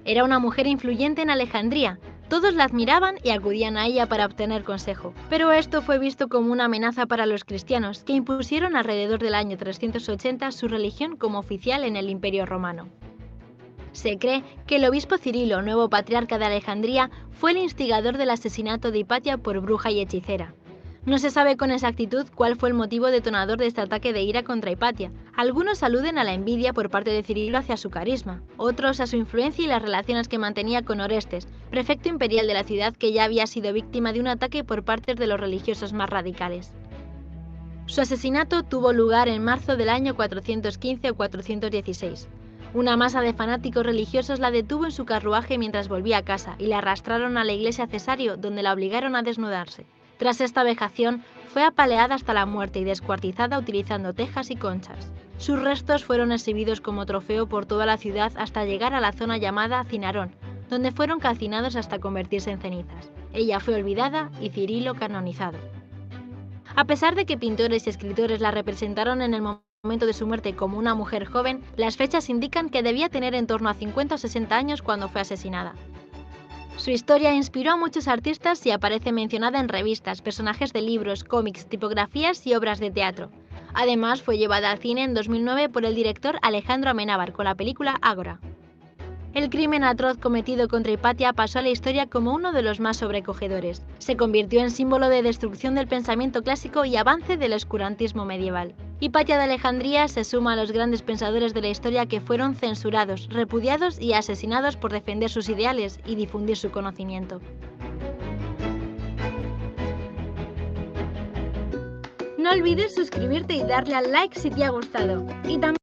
Era una mujer influyente en Alejandría. Todos la admiraban y acudían a ella para obtener consejo. Pero esto fue visto como una amenaza para los cristianos, que impusieron alrededor del año 380 su religión como oficial en el Imperio Romano. Se cree que el obispo Cirilo, nuevo patriarca de Alejandría, fue el instigador del asesinato de Hipatia por bruja y hechicera. No se sabe con exactitud cuál fue el motivo detonador de este ataque de ira contra Hipatia. Algunos aluden a la envidia por parte de Cirilo hacia su carisma, otros a su influencia y las relaciones que mantenía con Orestes, prefecto imperial de la ciudad que ya había sido víctima de un ataque por parte de los religiosos más radicales. Su asesinato tuvo lugar en marzo del año 415 o 416. Una masa de fanáticos religiosos la detuvo en su carruaje mientras volvía a casa y la arrastraron a la iglesia Cesario, donde la obligaron a desnudarse. Tras esta vejación, fue apaleada hasta la muerte y descuartizada utilizando tejas y conchas. Sus restos fueron exhibidos como trofeo por toda la ciudad hasta llegar a la zona llamada Cinarón, donde fueron calcinados hasta convertirse en cenizas. Ella fue olvidada y Cirilo canonizado. A pesar de que pintores y escritores la representaron en el momento de su muerte como una mujer joven, las fechas indican que debía tener en torno a 50 o 60 años cuando fue asesinada. Su historia inspiró a muchos artistas y aparece mencionada en revistas, personajes de libros, cómics, tipografías y obras de teatro. Además, fue llevada al cine en 2009 por el director Alejandro Amenábar con la película Ágora. El crimen atroz cometido contra Hipatia pasó a la historia como uno de los más sobrecogedores. Se convirtió en símbolo de destrucción del pensamiento clásico y avance del oscurantismo medieval. Hipatia de Alejandría se suma a los grandes pensadores de la historia que fueron censurados, repudiados y asesinados por defender sus ideales y difundir su conocimiento. No olvides suscribirte y darle al like si te ha gustado. Y también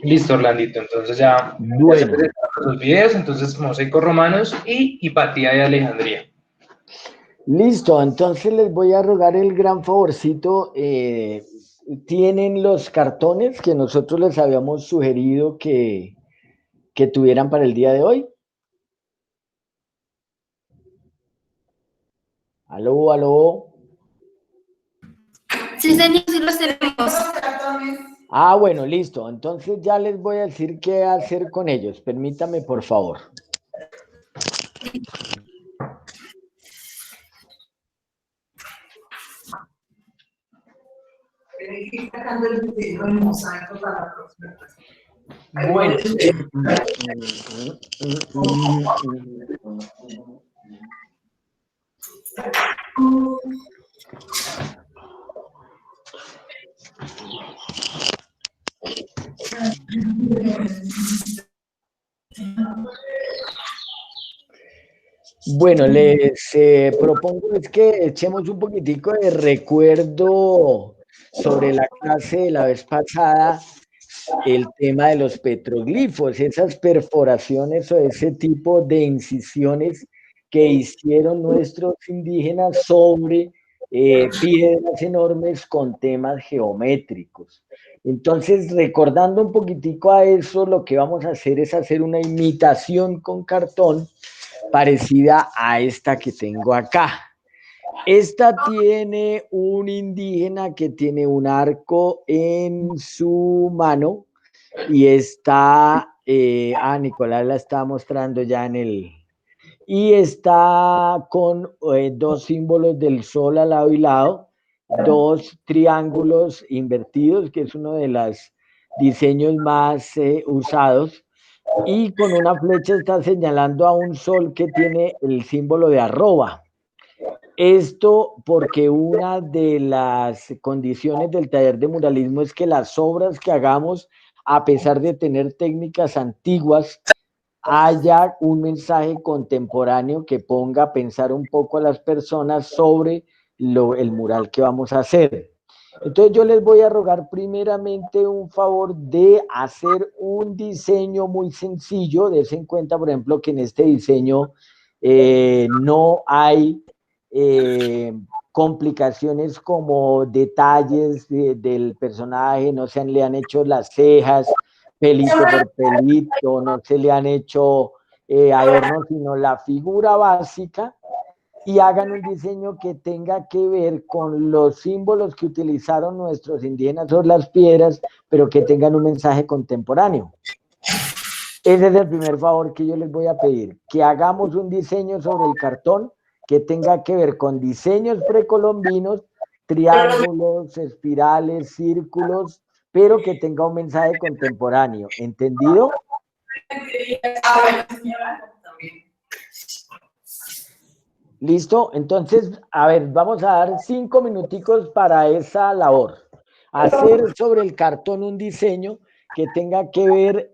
Listo, Orlandito, entonces ya se Bueno, presentaron los videos, entonces mosaicos romanos y Hipatia de Alejandría. listo, entonces les voy a rogar el gran favorcito. Tienen los cartones que nosotros les habíamos sugerido que tuvieran para el día de hoy. Aló, aló. Sí, señor, sí los tenemos. Ah, bueno, listo. Entonces ya les voy a decir qué hacer con ellos. Permítame, por favor. Bueno. Bueno, les propongo es que echemos un poquitico de recuerdo sobre la clase de la vez pasada, el tema de los petroglifos, esas perforaciones o ese tipo de incisiones que hicieron nuestros indígenas sobre piedras enormes con temas geométricos. Entonces, recordando un poquitico a eso, lo que vamos a hacer es hacer una imitación con cartón parecida a esta que tengo acá. Esta tiene un indígena que tiene un arco en su mano y está, Nicolás la está mostrando ya en el, y está con dos símbolos del sol al lado y lado, dos triángulos invertidos, que es uno de los diseños más usados, y con una flecha está señalando a un sol que tiene el símbolo de arroba. Esto porque una de las condiciones del taller de muralismo es que las obras que hagamos, a pesar de tener técnicas antiguas, haya un mensaje contemporáneo que ponga a pensar un poco a las personas sobre el mural que vamos a hacer. Entonces yo les voy a rogar primeramente un favor de hacer un diseño muy sencillo. Des en cuenta, por ejemplo, que en este diseño no hay complicaciones como detalles del personaje, no se le han hecho las cejas, pelito por pelito, no se le han hecho adornos, sino la figura básica, y hagan un diseño que tenga que ver con los símbolos que utilizaron nuestros indígenas sobre las piedras, pero que tengan un mensaje contemporáneo. Ese es el primer favor que yo les voy a pedir, que hagamos un diseño sobre el cartón que tenga que ver con diseños precolombinos, triángulos, espirales, círculos, pero que tenga un mensaje contemporáneo. ¿Entendido? ¿Listo? Entonces, a ver, vamos a dar 5 minuticos para esa labor. Hacer sobre el cartón un diseño que tenga que ver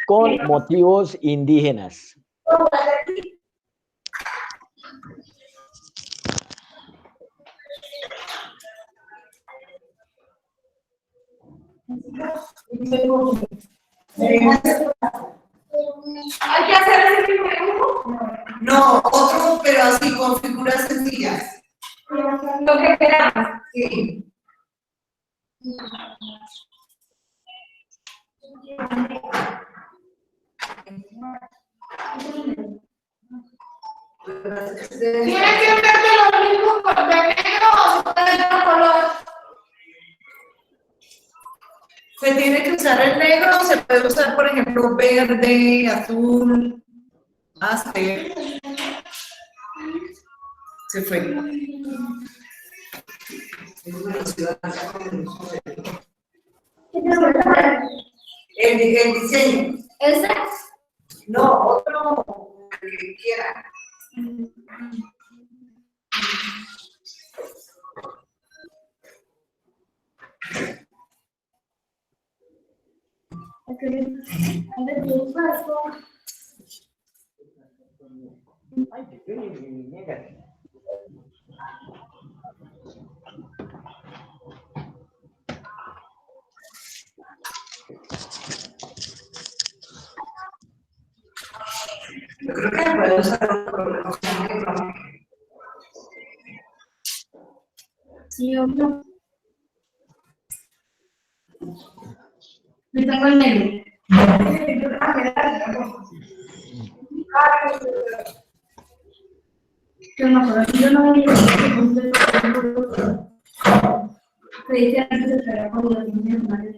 con motivos indígenas. ¿Hay que hacer ese primero? No, otro, pero así con figuras sencillas. Lo que queramos. Sí. ¿Tiene que ver de lo mismo con de negro o se puede de otro color? Se tiene que usar el negro, se puede usar, por ejemplo, verde, azul, azul. Se fue. El diseño. ¿Ese? No, otro que quiera. Yo creo que puede usar otro. Sí, otro. Me tengo el negro. Yo no acuerdo, yo no vi que dice antes de traer con los niños madres.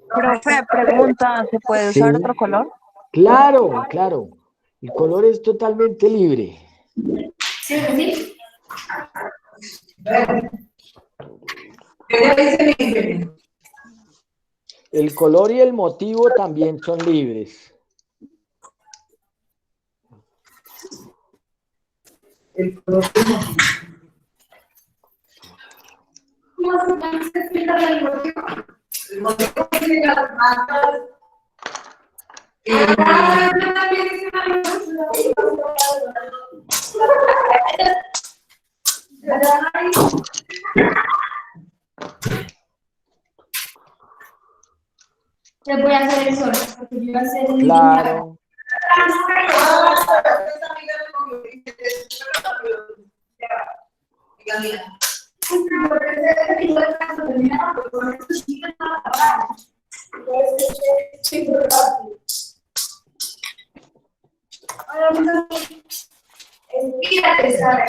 Profe, pregunta, ¿se puede usar Sí. otro color? Claro, claro. El color es totalmente libre. Sí, sí. El color y el motivo también son libres. El color. ¿Cómo se explica el motivo? El motivo tiene las marcas. Le voy a hacer eso, porque yo iba a hacer un Claro. Espírate, Sara.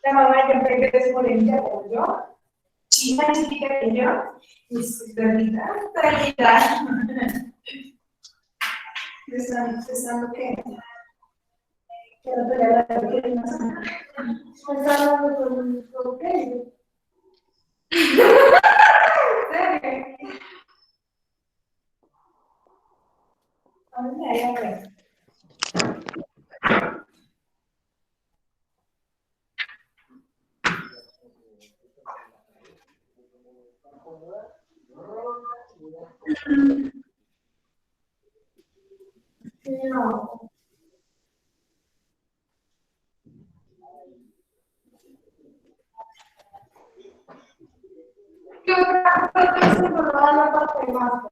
La mamá que empecé es exponencial como yo. China chica que yo. Es verdad, tranquila. Están lo que... Quiero pelear la que no están con qué. No. Yo creo que se me va a la parte más.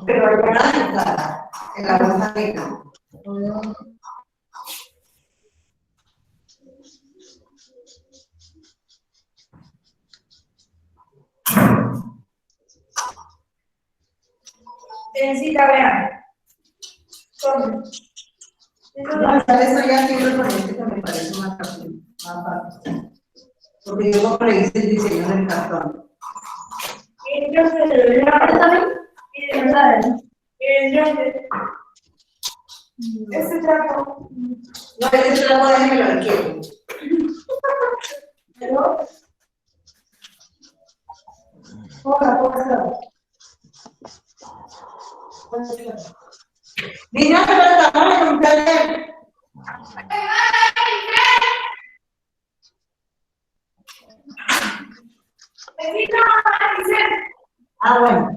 Pero allá en la Rosalina. Sí, vean. Eso ya tiene ponente que me parece más fácil. Porque yo como le hice el diseño del cartón. Yo sé, también. Y de verdad. Yo sé. Ese trapo. No, ese trapo déjemelo al quiero. Pero. Hola. Mira, pero estamos en un taller. Ah, bueno.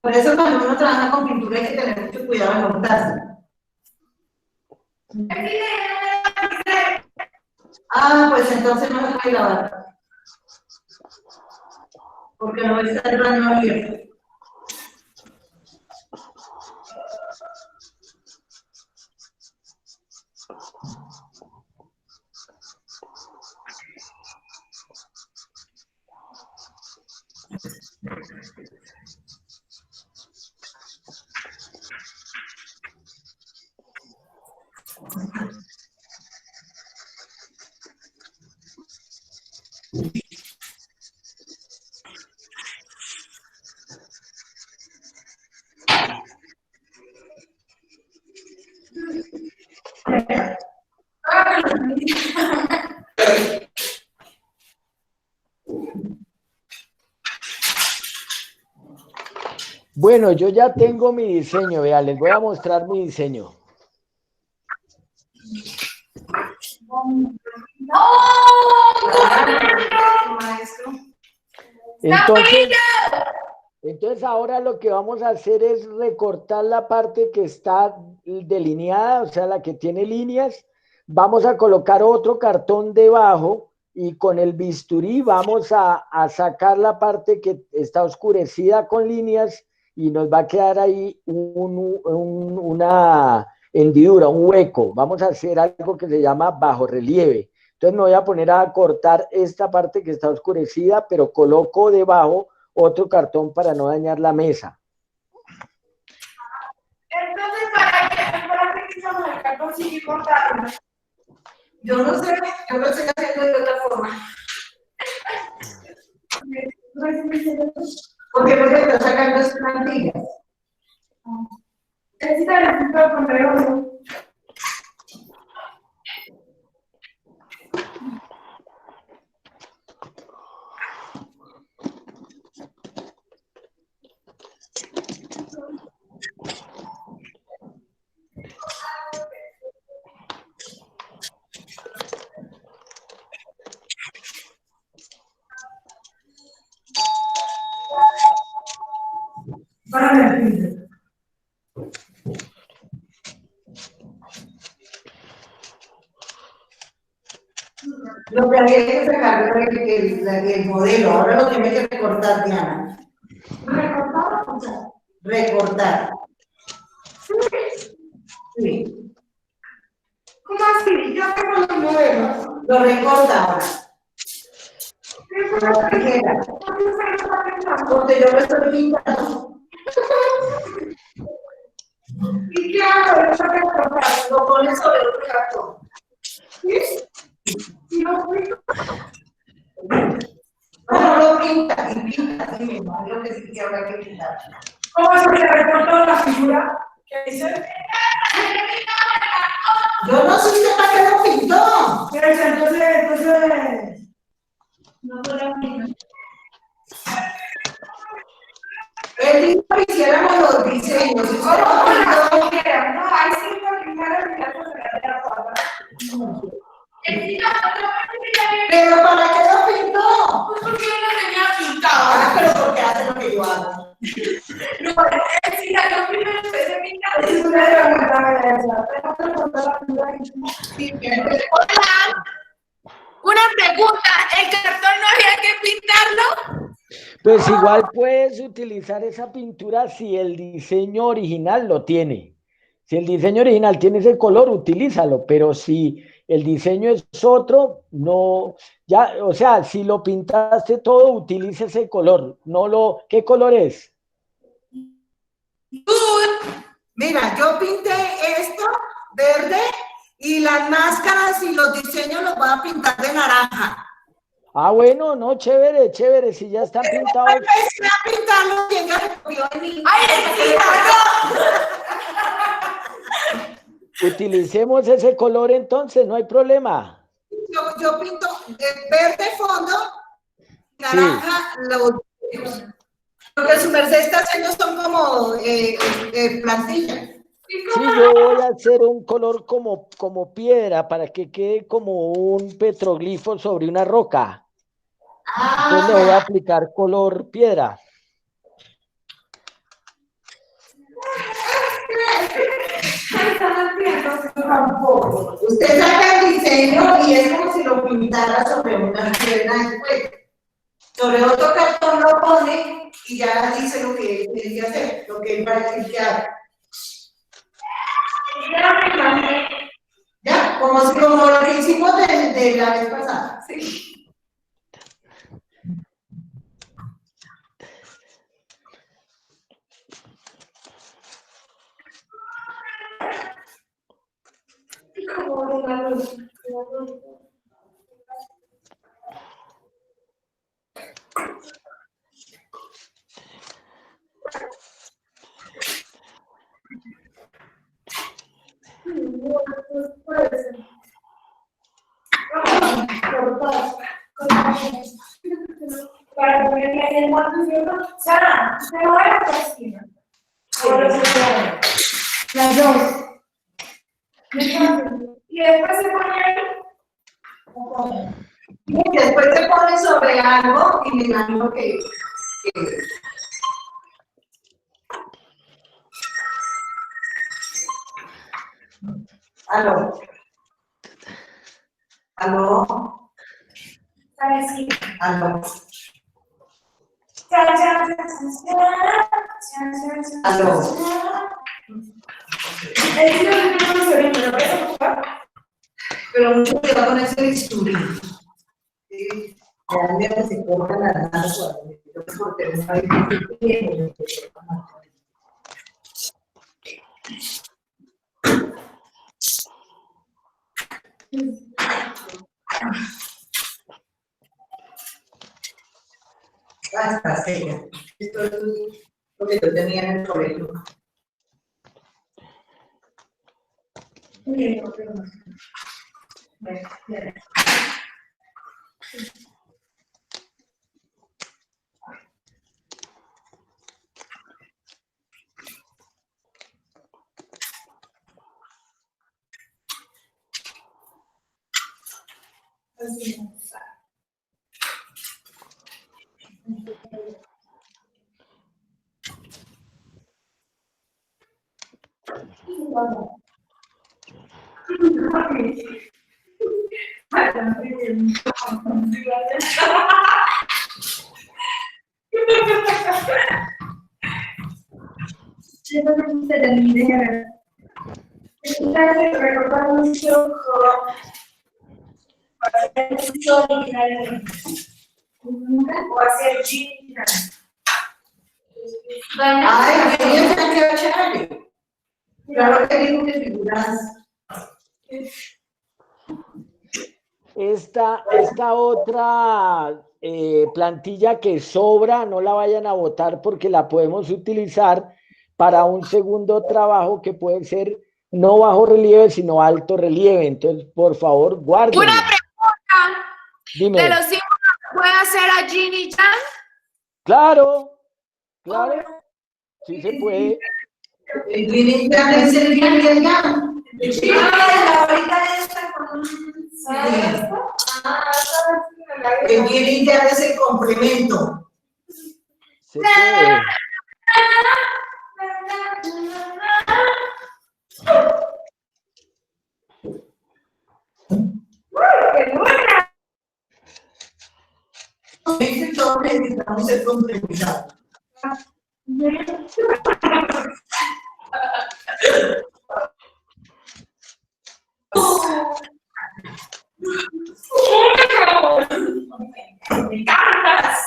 Por eso cuando uno trabaja con pintura hay que tener mucho cuidado en montarse. Ah, pues entonces no se puede lavar. Porque no está el baño abierto. Bueno, yo ya tengo mi diseño, vean, les voy a mostrar mi diseño. Entonces ahora lo que vamos a hacer es recortar la parte que está delineada, o sea, la que tiene líneas. Vamos a colocar otro cartón debajo y con el bisturí vamos a sacar la parte que está oscurecida con líneas y nos va a quedar ahí una hendidura, un hueco. Vamos a hacer algo que se llama bajo relieve. Entonces me voy a poner a cortar esta parte que está oscurecida, pero coloco debajo otro cartón para no dañar la mesa. Entonces, ¿para qué quitamos el cartón sin cortarlo? Yo no sé, yo lo estoy haciendo de otra forma. Porque no se está sacando esas plantillas. Necesita el punto con redondo. Porque había que sacar el modelo, ahora lo tiene que recortar, Diana. ¿Recortar o sea? Recortar. Sí. ¿Cómo así? Ya tengo los modelos. Lo recorta ahora. Porque yo lo estoy pintando. ¿Y qué hago? Lo pones sobre otro cartón. ¿Sí? ¿Y lo pinto? No, lo pinta y pinta. Sí, es lo que sí que habrá que pintar. ¿Cómo se recortó la figura? ¿Qué dice? Yo no sé para qué lo pintó. Pero entonces. No podemos. Él dijo que hiciéramos los diseños. No, hay 5 primero y otro se la cuadra. Pero ¿para qué lo pintó? Pues porque yo no tenía pintado. Ah, pero porque hace lo que yo hago. No, es si yo primero empecé a pintar. Es una Una pregunta, ¿el cartón no había que pintarlo? Pues igual puedes utilizar esa pintura si el diseño original lo tiene. Si el diseño original tiene ese color, utilízalo, pero si el diseño es otro, no, ya, o sea, si lo pintaste todo, utiliza ese color, no lo, ¿qué color es? Mira, yo pinté esto verde y las máscaras y los diseños los voy a pintar de naranja. Ah, bueno, no, chévere, chévere, si ya están pintados. Empecé a pintarlo y ella me copió de mí. ¡Ay, Utilicemos ese color entonces, no hay problema. Yo pinto verde fondo, naranja los diseños. Porque su merced está haciendo son como plantillas. Sí, yo voy a hacer un color como piedra para que quede como un petroglifo sobre una roca. Entonces le voy a aplicar color piedra. Usted saca el diseño y es como si lo pintara sobre una piedra después. Sobre otro cartón lo pone y ya dice lo que tiene que hacer, lo que él va a decir que haga. Ya, como lo que hicimos de la vez pasada. Sí. Para ponerle en el marco izquierdo, Sara, se va a la cocina. Las dos. Y después se pone ahí. Y después se pone sobre algo y me imagino que aló. Aló. Aló. Aló. Pero mucho cuidado con ese bisturí. Sí, realmente se cortan las manos. Yo me corté una vez. Basta, seria. Esto es lo que yo tenía en el colegio. Ay, qué chévere. Claro que digo que figuras. Esta otra plantilla que sobra, no la vayan a botar porque la podemos utilizar para un segundo trabajo que puede ser no bajo relieve, sino alto relieve. Entonces, por favor, guárdenla. Una pregunta. Dime. ¿De los símbolos puede hacer a Ginny Chan? Claro, sí se puede. El Ginny Chan es el Ginny Chan. Ahorita está con El Ginny Chan es el complemento. Se puede. Dice todo que necesitamos ser complementados. Me encantas.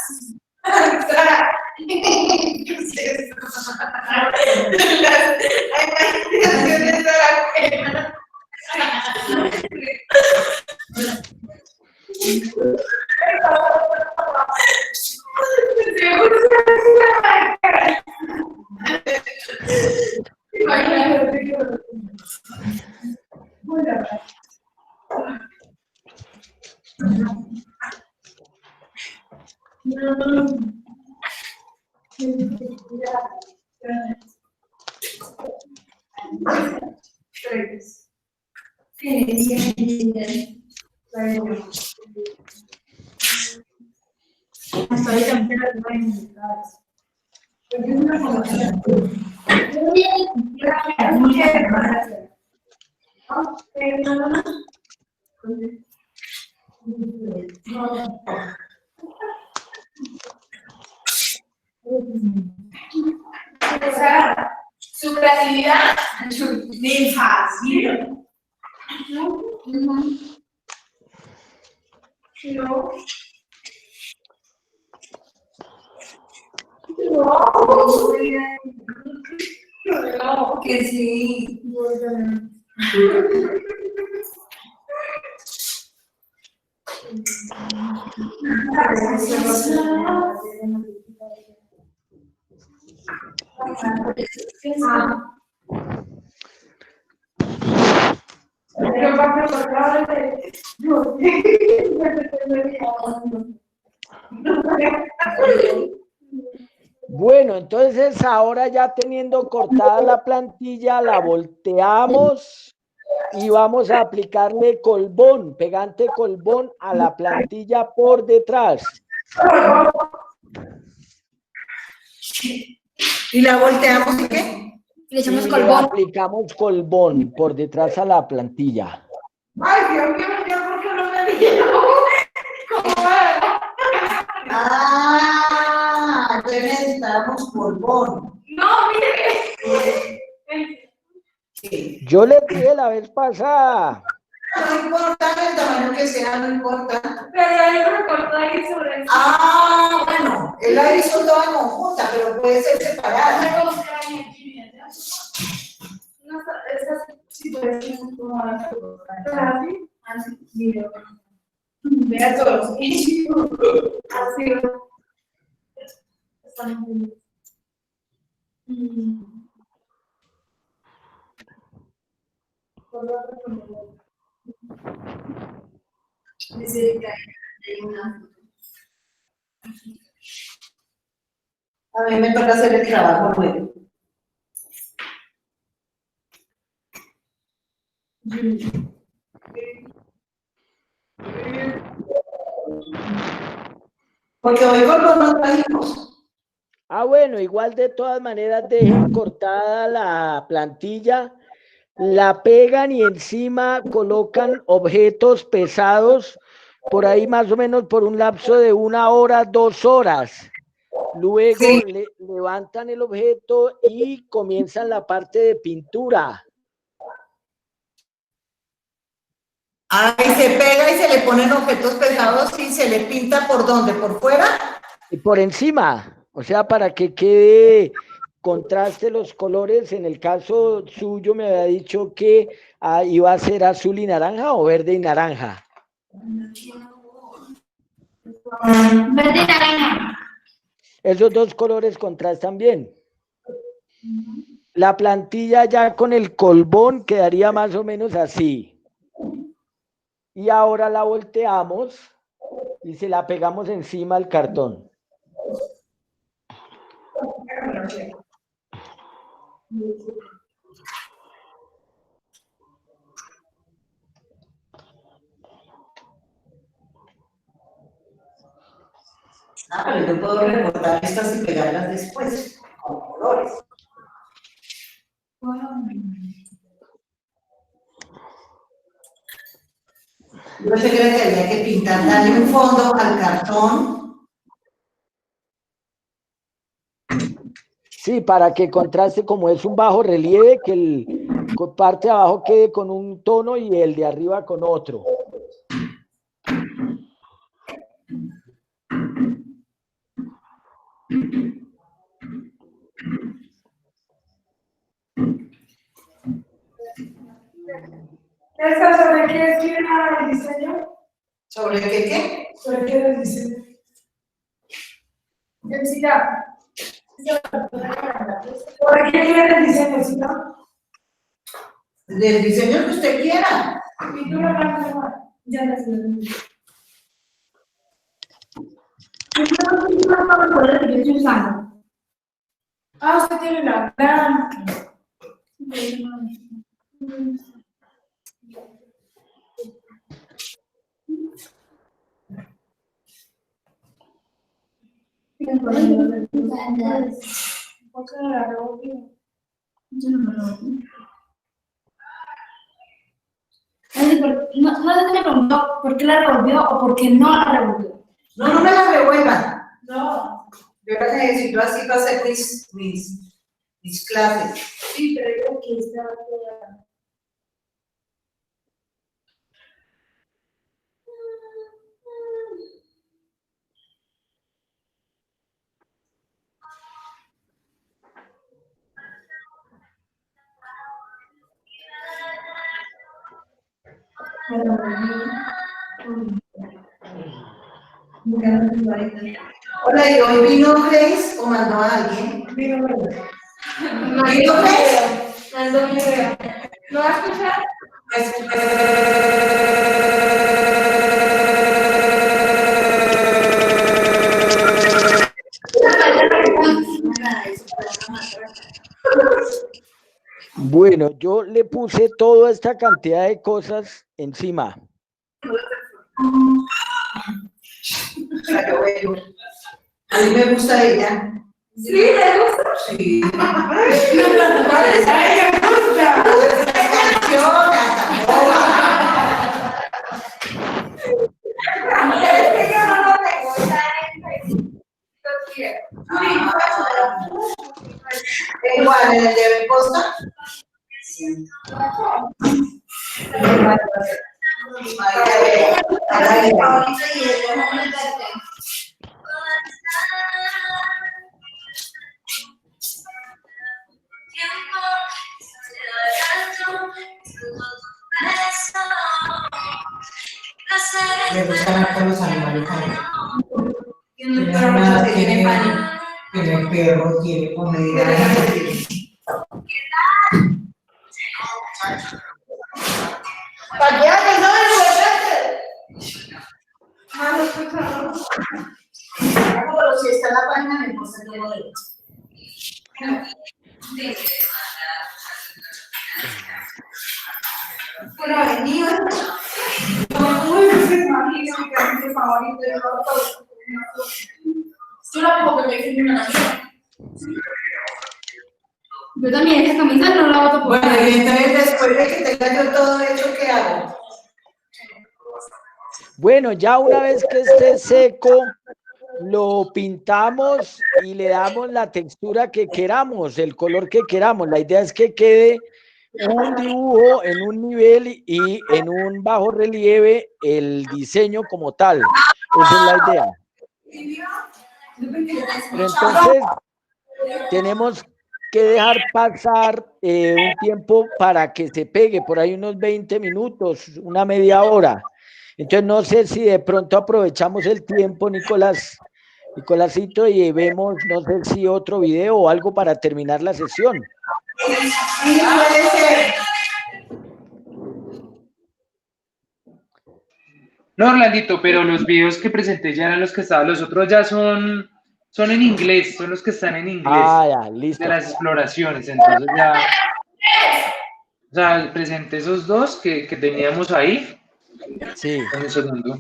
Su creatividad, me fascina. No, que sí. Bueno, entonces ahora ya teniendo cortada la plantilla, la volteamos y vamos a aplicarle colbón, pegante colbón a la plantilla por detrás. ¿Y la volteamos y qué? Le echamos Y colbón. aplicamos colbón por detrás a la plantilla. Ay, Dios mío, ¿por qué no me dijeron? ¿Cómo va? Ah, entonces necesitamos colbón. No, mire. Sí. Yo le dije la vez pasada. No importa el tamaño que sea, no importa. Pero hay un recorte ahí sobre eso. Ah, bueno, él la hizo toda conjunta, pero puede ser separada. No, esas sí puede ser como así. Así, mira. Vea todos. Así. Están muy bien. Dice que hay una. A mí me toca hacer el trabajo nuevo. Porque hoy colbón no trajimos. Ah, bueno, igual de todas maneras dejen cortada la plantilla, la pegan y encima colocan objetos pesados por ahí más o menos por un lapso de 1 hora, 2 horas. Luego Sí. levantan el objeto y comienzan la parte de pintura. Ahí se pega y se le ponen objetos pesados y se le pinta ¿por dónde? ¿Por fuera? Y por encima, o sea, para que quede contraste los colores. En el caso suyo me había dicho que iba a ser azul y naranja o verde y naranja. Verde y naranja. Esos dos colores contrastan bien. La plantilla ya con el colbón quedaría más o menos así. Y ahora la volteamos y se la pegamos encima al cartón. Pero yo puedo recortar estas y pegarlas después, con colores. Yo pensé que había que pintar, darle un fondo al cartón. Sí, para que contraste, como es un bajo relieve, que el parte de abajo quede con un tono y el de arriba con otro. ¿Esta sobre qué escribe el diseño? ¿Sobre qué? ¿Sobre qué es el diseño? Densidad. ¿Sobre qué quiere el diseño, si no? Del diseño que usted quiera. Pintura blanca, ya la sé. Pintura para el color que yo estoy usando. Usted tiene la blanca. No te preguntó por qué la revolvió o por qué no la revolvió. No me la revuelvan. No. Yo la necesito así para hacer mis clases. Sí, pero digo que estaba toda. Hola, ¿y hoy vino Grace o mandó a alguien? Vino Grace? Mandó un video. ¿Lo vas a escuchar? Bueno, yo le puse toda esta cantidad de cosas encima. A mí me gusta ella. Sí, me gusta. Sí. Igual, en el de Costa. Me gustan harto los animales. Tiene perro, tiene comida. ¿Para qué haces? No me escuchaste. Pero si está en la página, me puse todo de pero ha venido. Yo la puedo que me una amiga. Yo también, esta camisa no la voto por. Bueno, y entonces después de que tenga yo todo hecho, ¿qué hago? Bueno, ya una vez que esté seco, lo pintamos y le damos la textura que queramos, el color que queramos. La idea es que quede un dibujo en un nivel y en un bajo relieve el diseño como tal. Esa es la idea. Pero entonces tenemos que dejar pasar un tiempo para que se pegue, por ahí unos 20 minutos, una media hora. Entonces no sé si de pronto aprovechamos el tiempo, Nicolásito, y vemos, no sé si otro video o algo para terminar la sesión. Sí, puede ser. No, Orlandito, pero los videos que presenté ya eran los que estaban, los otros ya son en inglés, son los que están en inglés. Ah, ya, listo. De las exploraciones, entonces ya, o sea, presenté esos dos que teníamos ahí. Sí. Un segundo.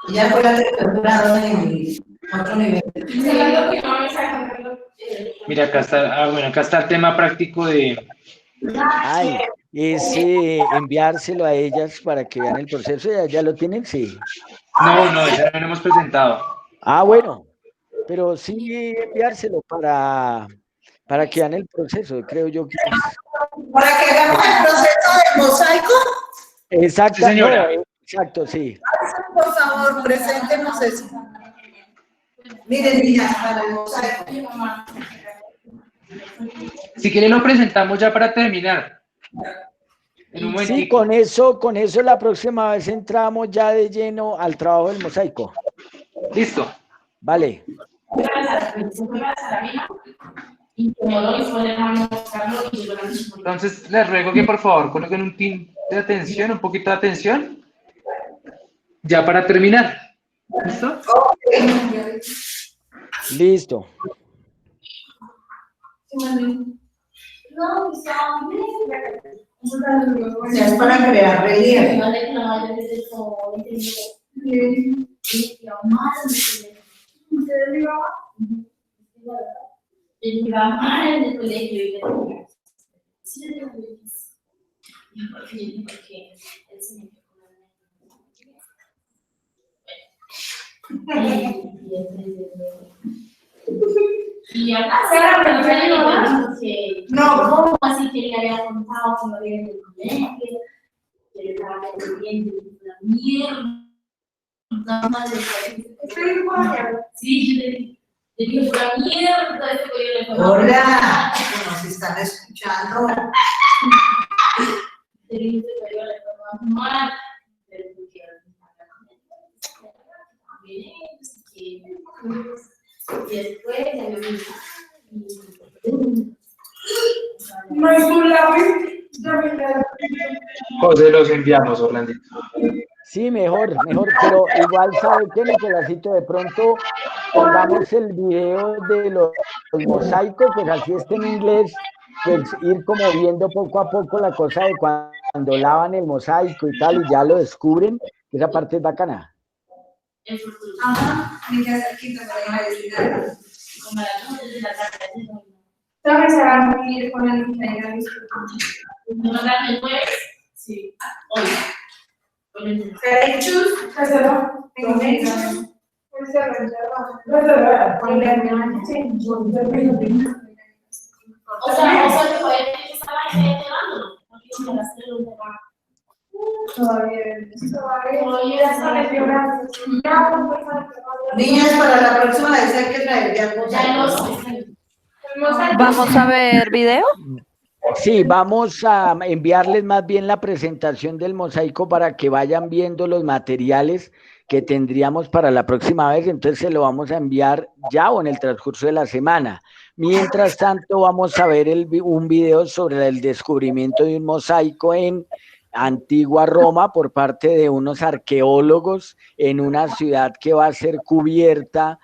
Ya fue la textura en otro nivel. Mira, acá está, bueno, acá está el tema práctico de... Ay, es enviárselo a ellas para que vean el proceso. ¿Ya lo tienen? Sí. No, eso no lo hemos presentado. Ah, bueno, pero sí enviárselo para que vean el proceso, creo yo que es. Para que hagamos el proceso del mosaico. Exacto, Sí, señora. no, exacto, sí. Por favor, preséntenos eso. Miren, niñas, para el mosaico. Si quieren lo presentamos ya para terminar. En un Sí, momentico. con eso la próxima vez entramos ya de lleno al trabajo del mosaico. Listo. Vale. Entonces les ruego que por favor coloquen un tinte de atención, un poquito de atención. Ya para terminar. ¿Listo? Listo. Ya es para crear relieve. Y acá Sara, pero ya digo más, porque No. ¿cómo así que le había contado que no había ido al colegio? Que le estaba pendiente de la mierda. Nada más de estoy igual. Sí, yo le dije, pura mierda, este colegio le fue. Hola, nos están escuchando. Le dije, este colegio le fue mal. Pero porque y después ya me vino. No es un lápiz. O se los enviamos, Orlandito. Sí, mejor, pero igual sabe que Nicolásito, de pronto pongamos el video de los mosaicos, pues así está en inglés, pues ir como viendo poco a poco la cosa de cuando lavan el mosaico y tal, y ya lo descubren, esa parte es bacana. Ajá, me queda cerquita para ir a decir. Como a las 2 de la tarde. ¿Sabes? Se van a ir con el ingeniero. ¿No dan el jueves? Sí. Hoy. Derechos, casero, O sea, que todavía tiene que estar ahí llevándolo. Porque me las traigo de acá. Niñas, para la próxima vez hay que traer ya Ya no cosas. sé. ¿Vamos a ver video? Sí, vamos a enviarles más bien la presentación del mosaico para que vayan viendo los materiales que tendríamos para la próxima vez, entonces se lo vamos a enviar ya o en el transcurso de la semana. Mientras tanto, vamos a ver un video sobre el descubrimiento de un mosaico en Antigua Roma por parte de unos arqueólogos en una ciudad que va a ser cubierta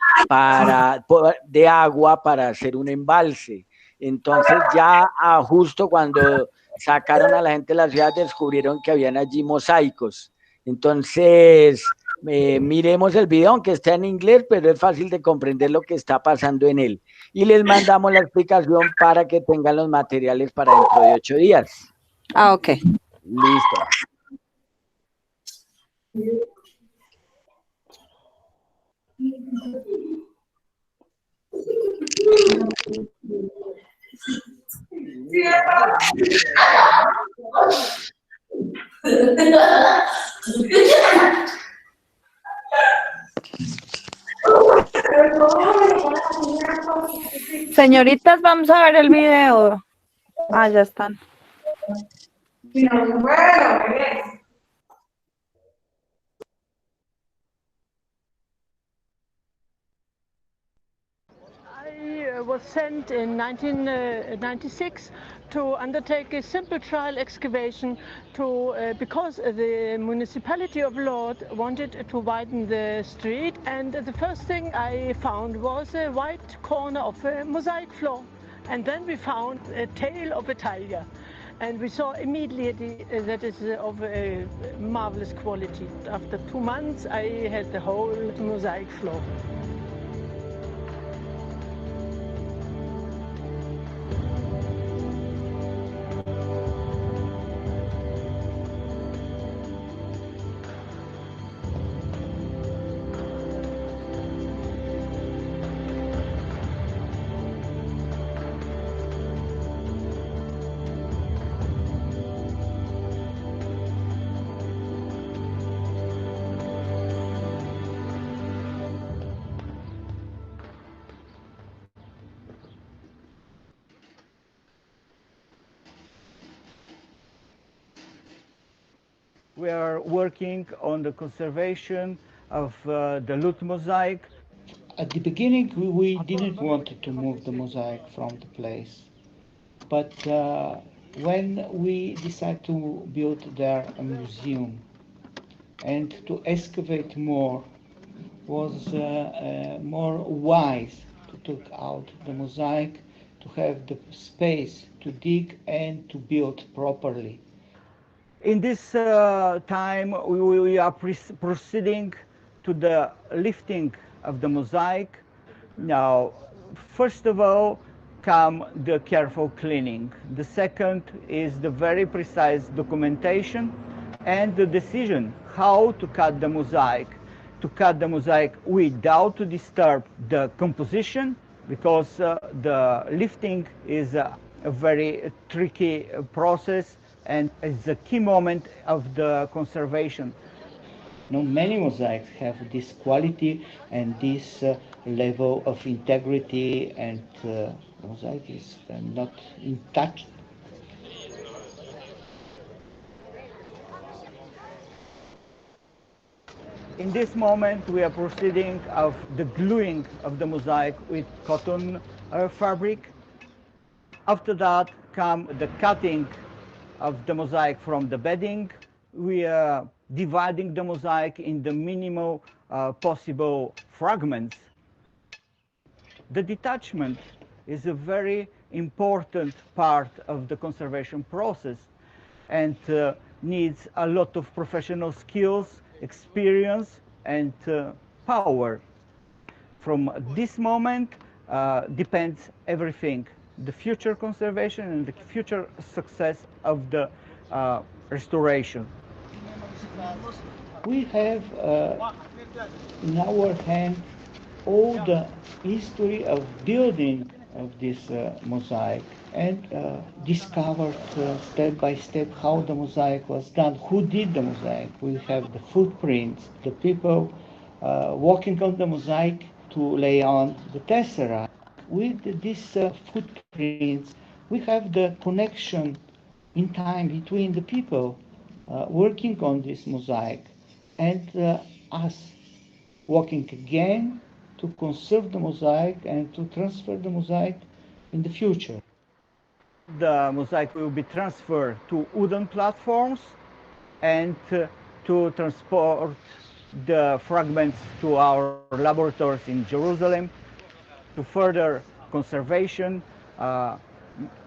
de agua para hacer un embalse. Entonces ya justo cuando sacaron a la gente de la ciudad descubrieron que habían allí mosaicos. Entonces miremos el video, aunque está en inglés, pero es fácil de comprender lo que está pasando en él. Y les mandamos la explicación para que tengan los materiales para dentro de 8 días. Ah, ok. Listo. Señoritas, vamos a ver el video. Ah, ya están. Bueno, bien. I was sent in 1996 to undertake a simple trial excavation because the municipality of Lod wanted to widen the street, and the first thing I found was a white corner of a mosaic floor, and then we found a tail of a tiger, and we saw immediately that is of a marvelous quality. After 2 months I had the whole mosaic floor. We are working on the conservation of the Lut mosaic. At the beginning, we didn't want to move the mosaic from the place. But when we decided to build there a museum and to excavate more, was more wise to take out the mosaic, to have the space to dig and to build properly. In this time, we are proceeding to the lifting of the mosaic. Now, first of all, come the careful cleaning. The second is the very precise documentation and the decision how to cut the mosaic. To cut the mosaic without to disturb the composition, because the lifting is a very tricky process and it's a key moment of the conservation. You know, many mosaics have this quality and this level of integrity, and the mosaic is not in touch. In this moment, we are proceeding of the gluing of the mosaic with cotton fabric. After that come the cutting of the mosaic from the bedding. We are dividing the mosaic in the minimal possible fragments. The detachment is a very important part of the conservation process and needs a lot of professional skills, experience, and power. From this moment depends everything, the future conservation and the future success of the restoration. We have in our hand all the history of building of this mosaic, and discovered step by step how the mosaic was done, who did the mosaic. We have the footprints, the people walking on the mosaic to lay on the tessera. With these footprints, we have the connection in time between the people working on this mosaic and us working again to conserve the mosaic and to transfer the mosaic in the future. The mosaic will be transferred to wooden platforms and to transport the fragments to our laboratories in Jerusalem to further conservation,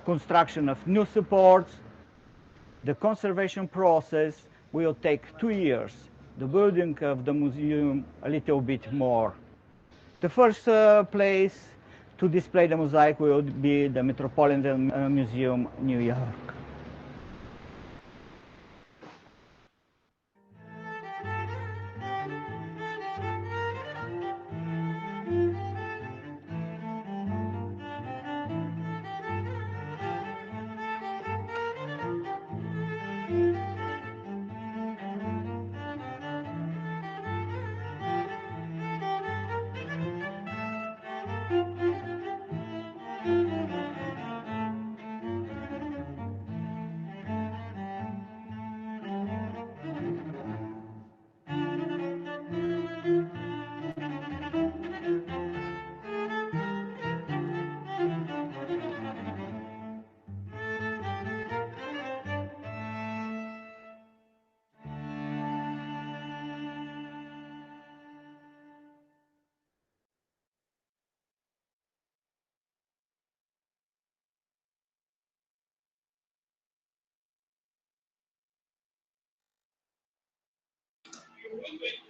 construction of new supports. The conservation process will take 2 years. the building of the museum a little bit more. The first place to display the mosaic will be the Metropolitan Museum, New York.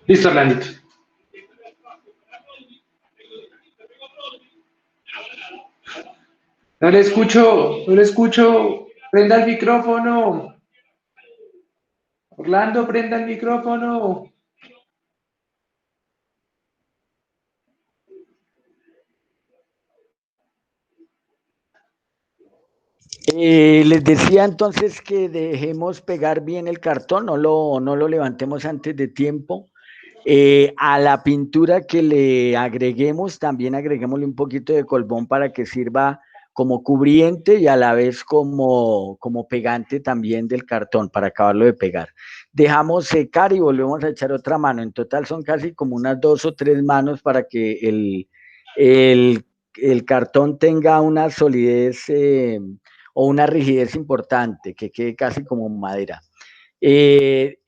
Listo, Orlandito. No le escucho, no le escucho. Prenda el micrófono. Orlando, prenda el micrófono. Les decía entonces que dejemos pegar bien el cartón, no lo levantemos antes de tiempo. A la pintura que le agreguemos, también agreguémosle un poquito de colbón para que sirva como cubriente y a la vez como pegante también del cartón para acabarlo de pegar. Dejamos secar y volvemos a echar otra mano. En total son casi como unas 2 o 3 manos para que el cartón tenga una solidez o una rigidez importante, que quede casi como madera.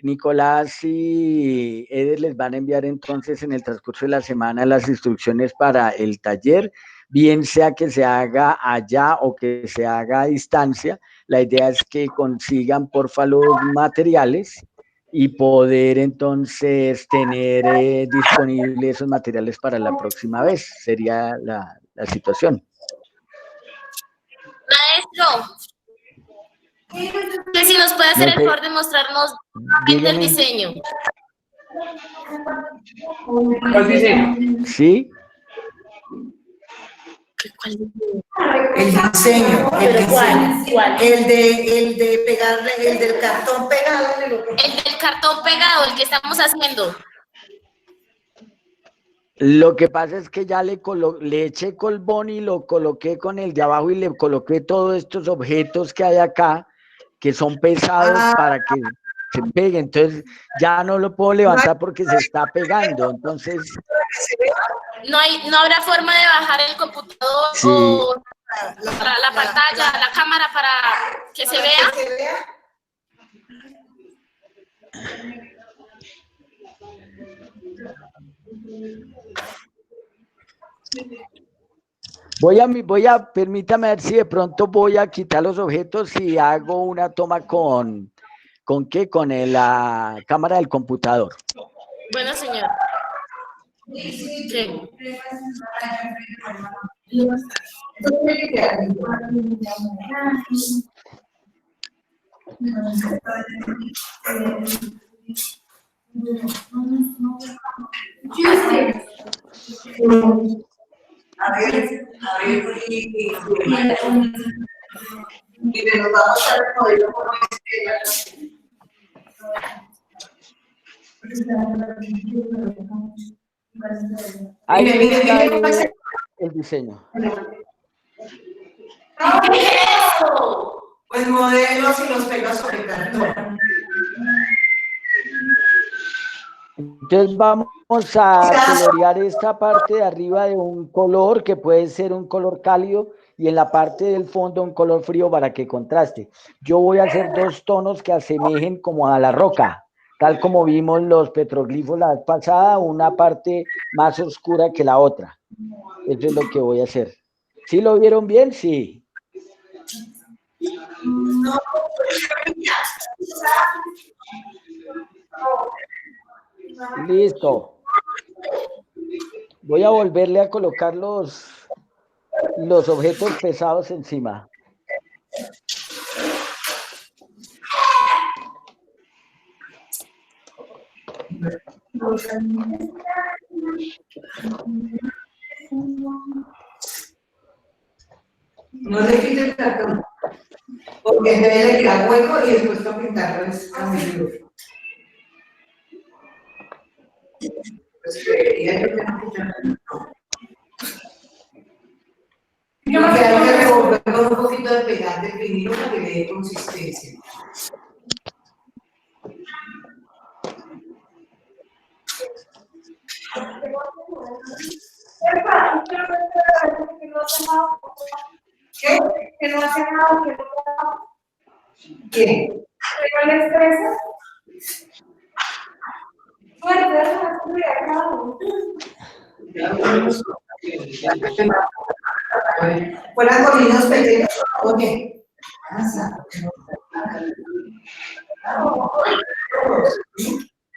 Nicolás y Eder les van a enviar entonces en el transcurso de la semana las instrucciones para el taller, bien sea que se haga allá o que se haga a distancia. La idea es que consigan porfa los materiales y poder entonces tener disponibles esos materiales para la próxima vez, sería la situación. Maestro, que si nos puede hacer el favor de mostrarnos el diseño. ¿Cuál diseño? ¿Sí? El diseño, ¿cuál? El de pegarle, el del cartón pegado. El del cartón pegado, el que estamos haciendo. Lo que pasa es que ya le eché colbón y lo coloqué con el de abajo y le coloqué todos estos objetos que hay acá, que son pesados para que se pegue. Entonces ya no lo puedo levantar porque se está pegando. Entonces... No habrá forma de bajar el computador sí. O la pantalla, la cámara para que se vea. Permítame ver si de pronto voy a quitar los objetos y hago una toma ¿con qué? Con la cámara del computador. Bueno, señor. Sí. Y nos vamos a ver el modelo como Ahí está el diseño. Pues modelos y los pegas sobre cartón. Entonces vamos a colorear esta parte de arriba de un color que puede ser un color cálido y en la parte del fondo un color frío para que contraste. Yo voy a hacer 2 tonos que asemejen como a la roca, tal como vimos los petroglifos la vez pasada, una parte más oscura que la otra. Eso es lo que voy a hacer. ¿Sí lo vieron bien? Sí. Listo. Voy a volverle a colocar los objetos pesados encima. No le quite el cartón, porque debe quedar hueco y después para pintarlo es camino. Pues creería que tengo que quitarlo. Yo me quedo que revolver con un poquito de pegante de vinilo para que le dé consistencia. ¿Qué? ¿Que no hace nada? ¿Quién? ¿Pero le estresa? ¿Fueran colinos pequeños o qué?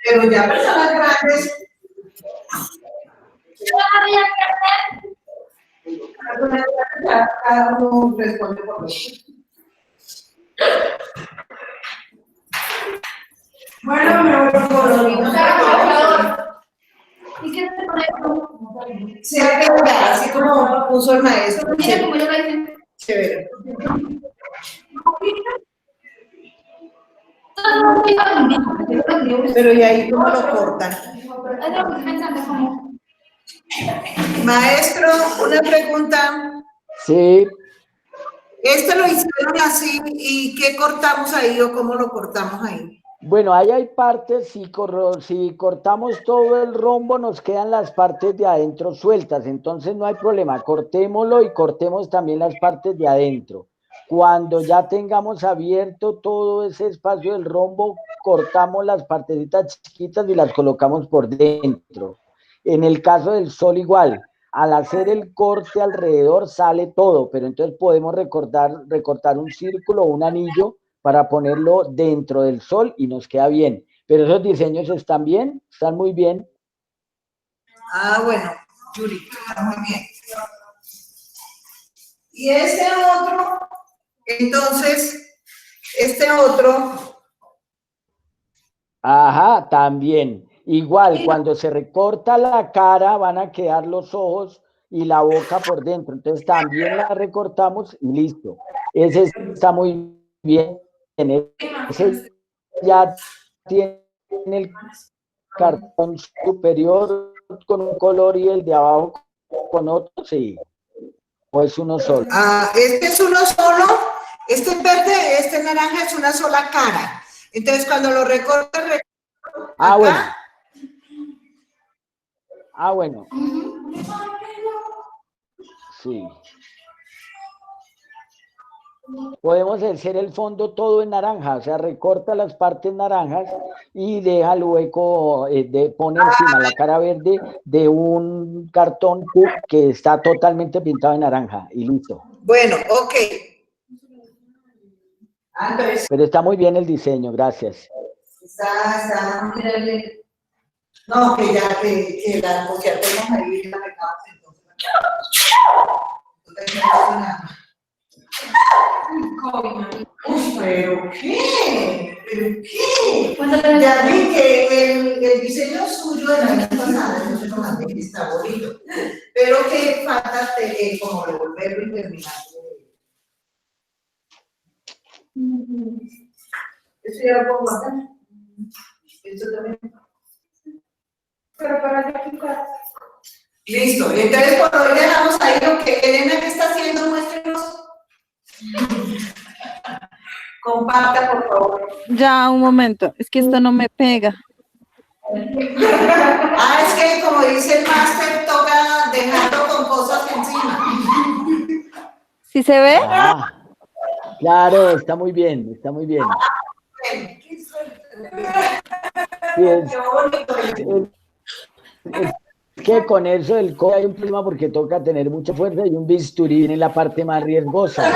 Pero ya personas grandes. Cada uno responde por lo que. Bueno, me voy por lo mismo. ¿Y qué te pone? Se ha quedado así como puso el maestro. Mira cómo yo lo hice. Chévere. Pero ¿y ahí cómo lo cortan? Maestro, una pregunta. Sí. Este lo hicieron así, ¿y qué cortamos ahí o cómo lo cortamos ahí? Bueno, ahí hay partes, si cortamos todo el rombo nos quedan las partes de adentro sueltas, entonces no hay problema, cortémoslo y cortemos también las partes de adentro. Cuando ya tengamos abierto todo ese espacio del rombo, cortamos las partecitas chiquitas y las colocamos por dentro. En el caso del sol igual, al hacer el corte alrededor sale todo, pero entonces podemos recortar un círculo o un anillo para ponerlo dentro del sol y nos queda bien. Pero esos diseños están bien, están muy bien. Ah, bueno, Yuri, está muy bien. Y este otro, entonces, este otro. Ajá, también. Igual, cuando se recorta la cara van a quedar los ojos y la boca por dentro. Entonces también la recortamos y listo. Ese está muy bien. Ese ya tiene el cartón superior con un color y el de abajo con otro, sí. ¿O es uno solo? Ah, este es uno solo. Este verde, este naranja es una sola cara. Entonces cuando lo recorta, ah, bueno. Ah, bueno. Sí. Podemos hacer el fondo todo en naranja, o sea, recorta las partes naranjas y deja el hueco, pone encima la cara verde de un cartón que está totalmente pintado en naranja y listo. Bueno, ok. Pero está muy bien el diseño, gracias. Está, no, que ya, que la tenemos ahí la pegamos entonces. ¿Pero qué? ¿Pero qué? Ya vi que el diseño suyo de la vez pasada, yo se lo mandé que está bonito, pero que falta como revolverlo y terminarlo. ¿Esto ya lo puedo guardar? ¿Esto también? Pero para quitar. Listo, y entonces por hoy dejamos ahí lo que Elena que está haciendo, muéstrenos. Comparta, por favor. Ya, un momento, es que esto no me pega. Ah, es que como dice el máster, toca dejarlo con cosas encima. ¿Sí se ve? Ah, claro, está muy bien, está muy bien. Es que con eso del codo hay un problema porque toca tener mucha fuerza y un bisturí en la parte más riesgosa.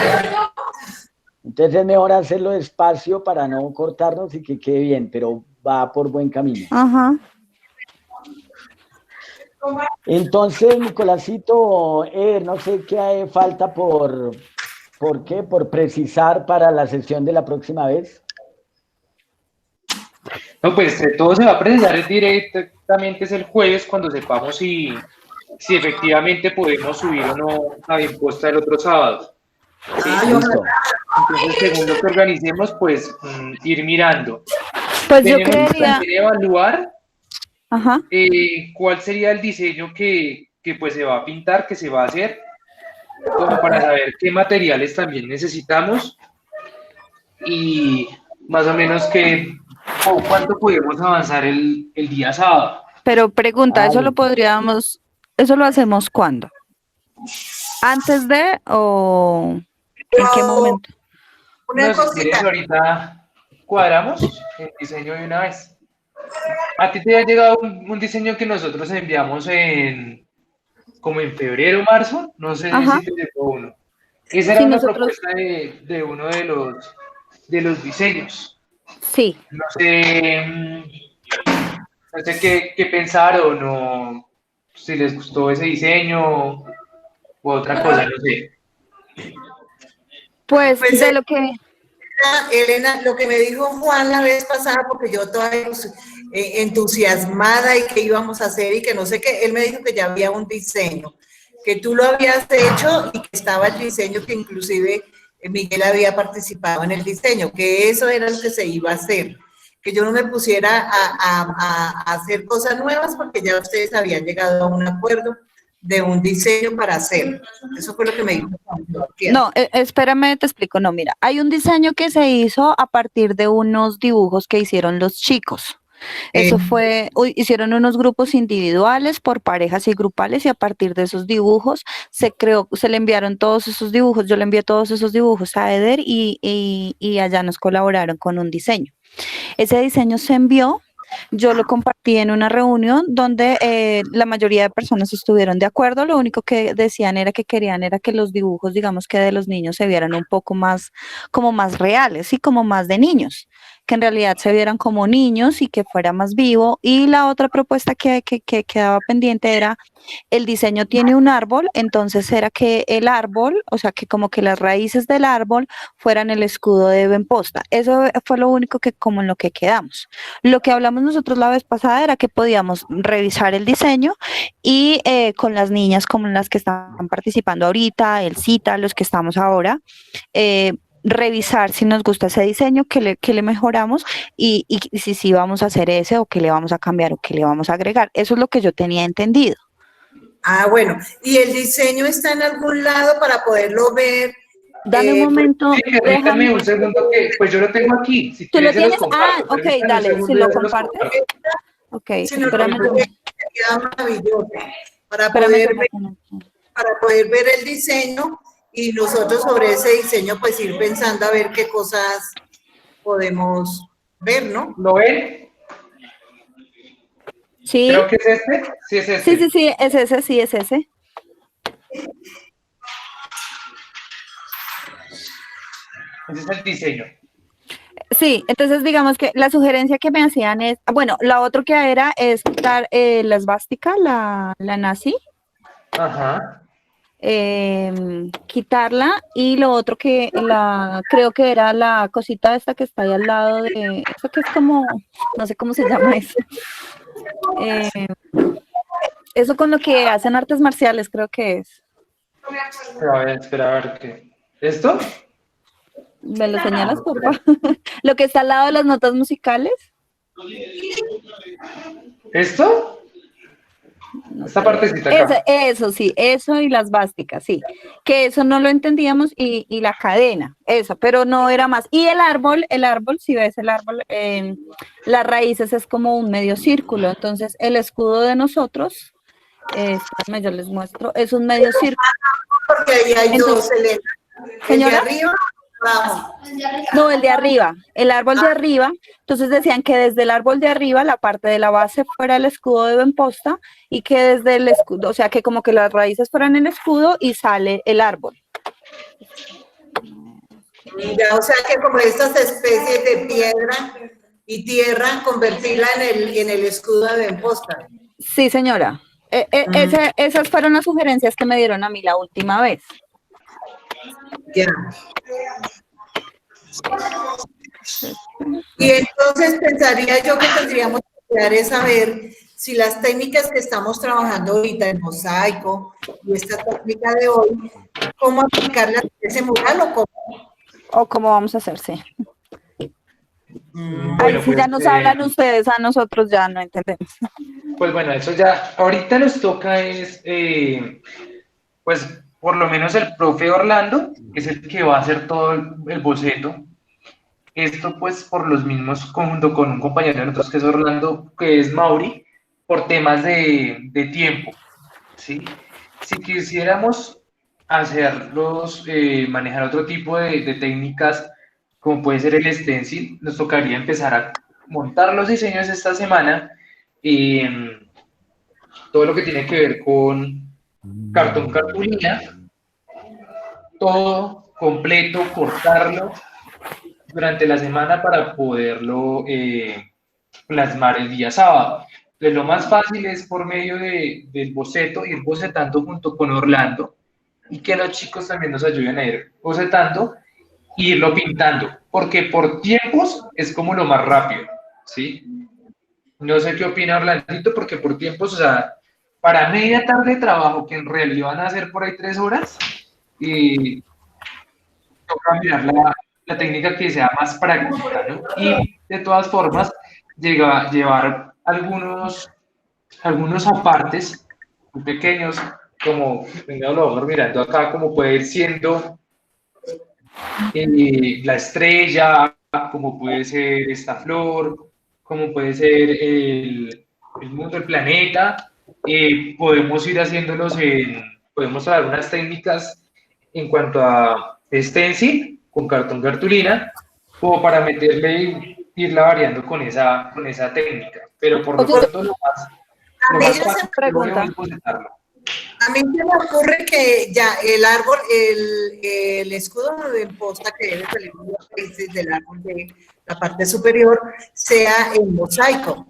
Entonces es mejor hacerlo despacio para no cortarnos y que quede bien, pero va por buen camino. Ajá. Entonces, Nicolásito, no sé qué falta por qué, por precisar para la sesión de la próxima vez. No, pues todo se va a precisar directamente es el jueves cuando sepamos si efectivamente podemos subir o no a imposta el otro sábado. ¿Sí? Listo. Entonces, según lo que organicemos, pues ir mirando. Pues yo Tenemos que creería, también evaluar ajá, cuál sería el diseño que pues se va a pintar, que se va a hacer, como para saber qué materiales también necesitamos y más o menos cuánto podemos avanzar el día sábado. pero pregunta, ¿eso lo hacemos cuándo? ¿Antes de o en qué momento? No, si quieres, ahorita cuadramos el diseño de una vez. ¿A ti te ha llegado un diseño que nosotros enviamos como en febrero o marzo? No sé Ajá. si te llegó uno. Esa era Sí, una nosotros, propuesta de uno de los diseños. sí. No sé qué pensaron o si les gustó ese diseño o otra cosa, no sé. Pues de lo que... Elena, lo que me dijo Juan la vez pasada, porque yo todavía entusiasmada y que íbamos a hacer y que no sé qué, él me dijo que ya había un diseño, que tú lo habías hecho y que estaba el diseño que inclusive Miguel había participado en el diseño, que eso era lo que se iba a hacer, que yo no me pusiera a hacer cosas nuevas porque ya ustedes habían llegado a un acuerdo de un diseño para hacer. Eso fue lo que me dijo. No, espérame, te explico. No, mira, hay un diseño que se hizo a partir de unos dibujos que hicieron los chicos. Eso fue, hicieron unos grupos individuales por parejas y grupales y a partir de esos dibujos se le enviaron todos esos dibujos. Yo le envié todos esos dibujos a Eder y allá nos colaboraron con un diseño. Ese diseño se envió. Yo lo compartí en una reunión donde la mayoría de personas estuvieron de acuerdo. Lo único que decían era que querían era que los dibujos, digamos que de los niños se vieran un poco más, como más reales y como más de niños, que en realidad se vieran como niños y que fuera más vivo. Y la otra propuesta que quedaba pendiente era el diseño tiene un árbol, entonces era que el árbol, o sea, que como que las raíces del árbol fueran el escudo de Benposta. Eso fue lo único que como en lo que quedamos. Lo que hablamos nosotros la vez pasada era que podíamos revisar el diseño y con las niñas como las que están participando ahorita, Elcita, los que estamos ahora, revisar si nos gusta ese diseño, que le mejoramos y si vamos a hacer ese o que le vamos a cambiar o que le vamos a agregar. Eso es lo que yo tenía entendido. Ah, bueno. ¿Y el diseño está en algún lado para poderlo ver? Dame un momento. Sí, déjame un segundo que, pues yo lo tengo aquí. Si ¿Tú lo quieres, tienes? Ok, dale, si lo compartes. Ok, espérame. Sería maravilloso para poder ver el diseño y nosotros sobre ese diseño pues ir pensando a ver qué cosas podemos ver, ¿no? ¿Lo ven? Sí. Creo que es este. Sí, es este. Sí, es ese, sí, es ese. Ese es el diseño. Sí, entonces digamos que la sugerencia que me hacían es, bueno, la otra que era es quitar la esvástica, la nazi. Ajá. Quitarla y lo otro que creo que era la cosita esta que está ahí al lado de eso que es como, no sé cómo se llama eso. Eso con lo que hacen artes marciales creo que es. Espera, a ver qué. ¿Esto? ¿Me lo señalas, por favor? Lo que está al lado de las notas musicales. ¿Esto? Esta partecita acá. Eso, sí, eso y las básicas, sí. Que eso no lo entendíamos y la cadena, eso, pero no era más. Y el árbol, si ves el árbol, las raíces es como un medio círculo. Entonces, el escudo de nosotros, yo les muestro, es un medio círculo. Porque ahí hay dos, Elena. Señora. ¿El de arriba? Vamos. No, el de arriba, el árbol de arriba. Entonces decían que desde el árbol de arriba, la parte de la base fuera el escudo de Benposta y que desde el escudo, o sea, que como que las raíces fueran el escudo y sale el árbol. Mira, o sea, que como estas especies de piedra y tierra, convertirla en el escudo de Benposta. Sí, señora. Esas fueron las sugerencias que me dieron a mí la última vez. Ya. Y entonces pensaría yo que tendríamos que quedar es saber si las técnicas que estamos trabajando ahorita, el mosaico y esta técnica de hoy, cómo aplicarlas en ese mural o cómo. O cómo vamos a hacer, sí. Bueno, Ahí sí pues, ya nos hablan ustedes, a nosotros ya no entendemos. Pues bueno, eso ya, ahorita nos toca es, pues por lo menos el profe Orlando, que es el que va a hacer todo el boceto. Esto pues por los mismos, junto con un compañero de nosotros que es Orlando, que es Mauri, por temas de tiempo, ¿sí? Si quisiéramos hacerlos, manejar otro tipo de técnicas, como puede ser el stencil, nos tocaría empezar a montar los diseños esta semana, todo lo que tiene que ver con cartón cartulina, todo completo, cortarlo durante la semana para poderlo plasmar el día sábado. Entonces, lo más fácil es por medio del boceto, ir bocetando junto con Orlando y que los chicos también nos ayuden a ir bocetando e irlo pintando, porque por tiempos es como lo más rápido, ¿sí? No sé qué opina Orlandito, porque por tiempos, o sea, para media tarde de trabajo, que en realidad van a ser por ahí 3 horas, y toca mirar la técnica que sea más práctica, ¿no? Y de todas formas, llevar algunos apartes muy pequeños, como, venga, lo vamos mirando acá, como puede ir siendo la estrella, como puede ser esta flor, como puede ser el mundo, el planeta. Podemos ir haciéndolos podemos dar unas técnicas en cuanto a stencil con cartón cartulina, como para meterle y irla variando con esa técnica. Pero por lo pronto lo más fácil es bocetarlo. A mí se me ocurre que ya el árbol, el escudo de imposta que debe salir del árbol de la parte superior sea en mosaico.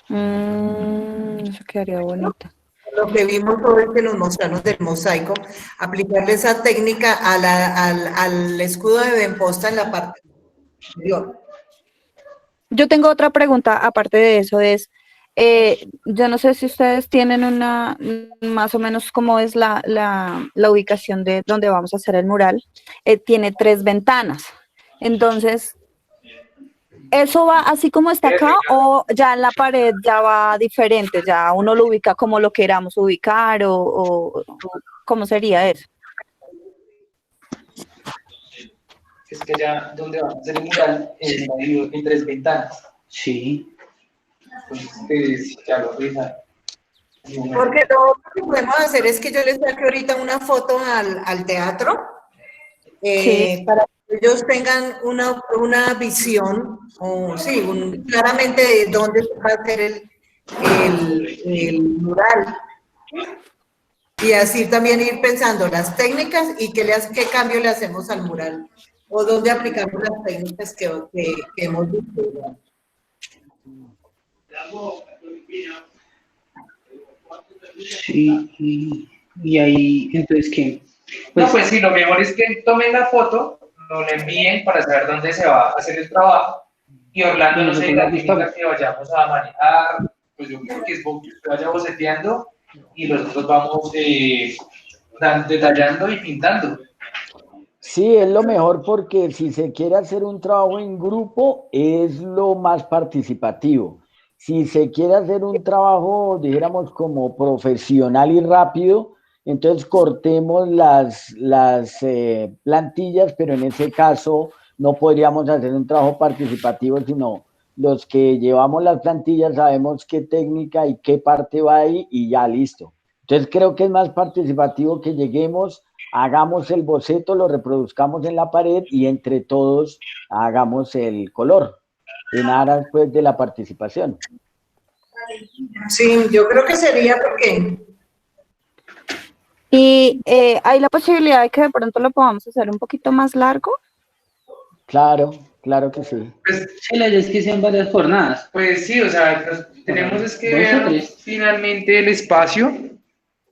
Eso quedaría bonito. Lo que vimos hoy que nos mostraron del mosaico, aplicarle esa técnica al escudo de imposta en la parte superior. Yo tengo otra pregunta, aparte de eso, es, yo no sé si ustedes tienen una, más o menos cómo es la ubicación de donde vamos a hacer el mural. Tiene 3 ventanas. Entonces, ¿eso va así como está acá o ya en la pared ya va diferente? Ya uno lo ubica como lo queramos ubicar o ¿cómo sería eso? Es que ya donde vamos a hacer el mural está dividido en 3 ventanas. Sí. Entonces, ya lo revisan. Porque lo otro que podemos hacer es que yo les saque ahorita una foto al teatro para que ellos tengan una visión, claramente de dónde se va a hacer el mural. Y así también ir pensando las técnicas y qué cambio le hacemos al mural o dónde aplicamos las técnicas que hemos visto. Sí, y ahí, entonces, ¿qué? Pues sí, lo mejor es que tomen la foto, nos la envíen para saber dónde se va a hacer el trabajo y Orlando no sé la técnica que vayamos a manejar, pues yo creo que es que usted vaya boceteando y nosotros vamos detallando y pintando. Sí, es lo mejor porque si se quiere hacer un trabajo en grupo es lo más participativo. Si se quiere hacer un trabajo, dijéramos, como profesional y rápido, entonces cortemos las plantillas, pero en ese caso no podríamos hacer un trabajo participativo, sino los que llevamos las plantillas sabemos qué técnica y qué parte va ahí y ya listo. Entonces creo que es más participativo que lleguemos, hagamos el boceto, lo reproduzcamos en la pared y entre todos hagamos el color, en aras pues de la participación. Sí, yo creo que sería porque... ¿Y hay la posibilidad de que de pronto lo podamos hacer un poquito más largo? Claro. claro que sí. Pues, Sí, la idea es que sean varias jornadas. pues sí, o sea, tenemos es que ver finalmente el espacio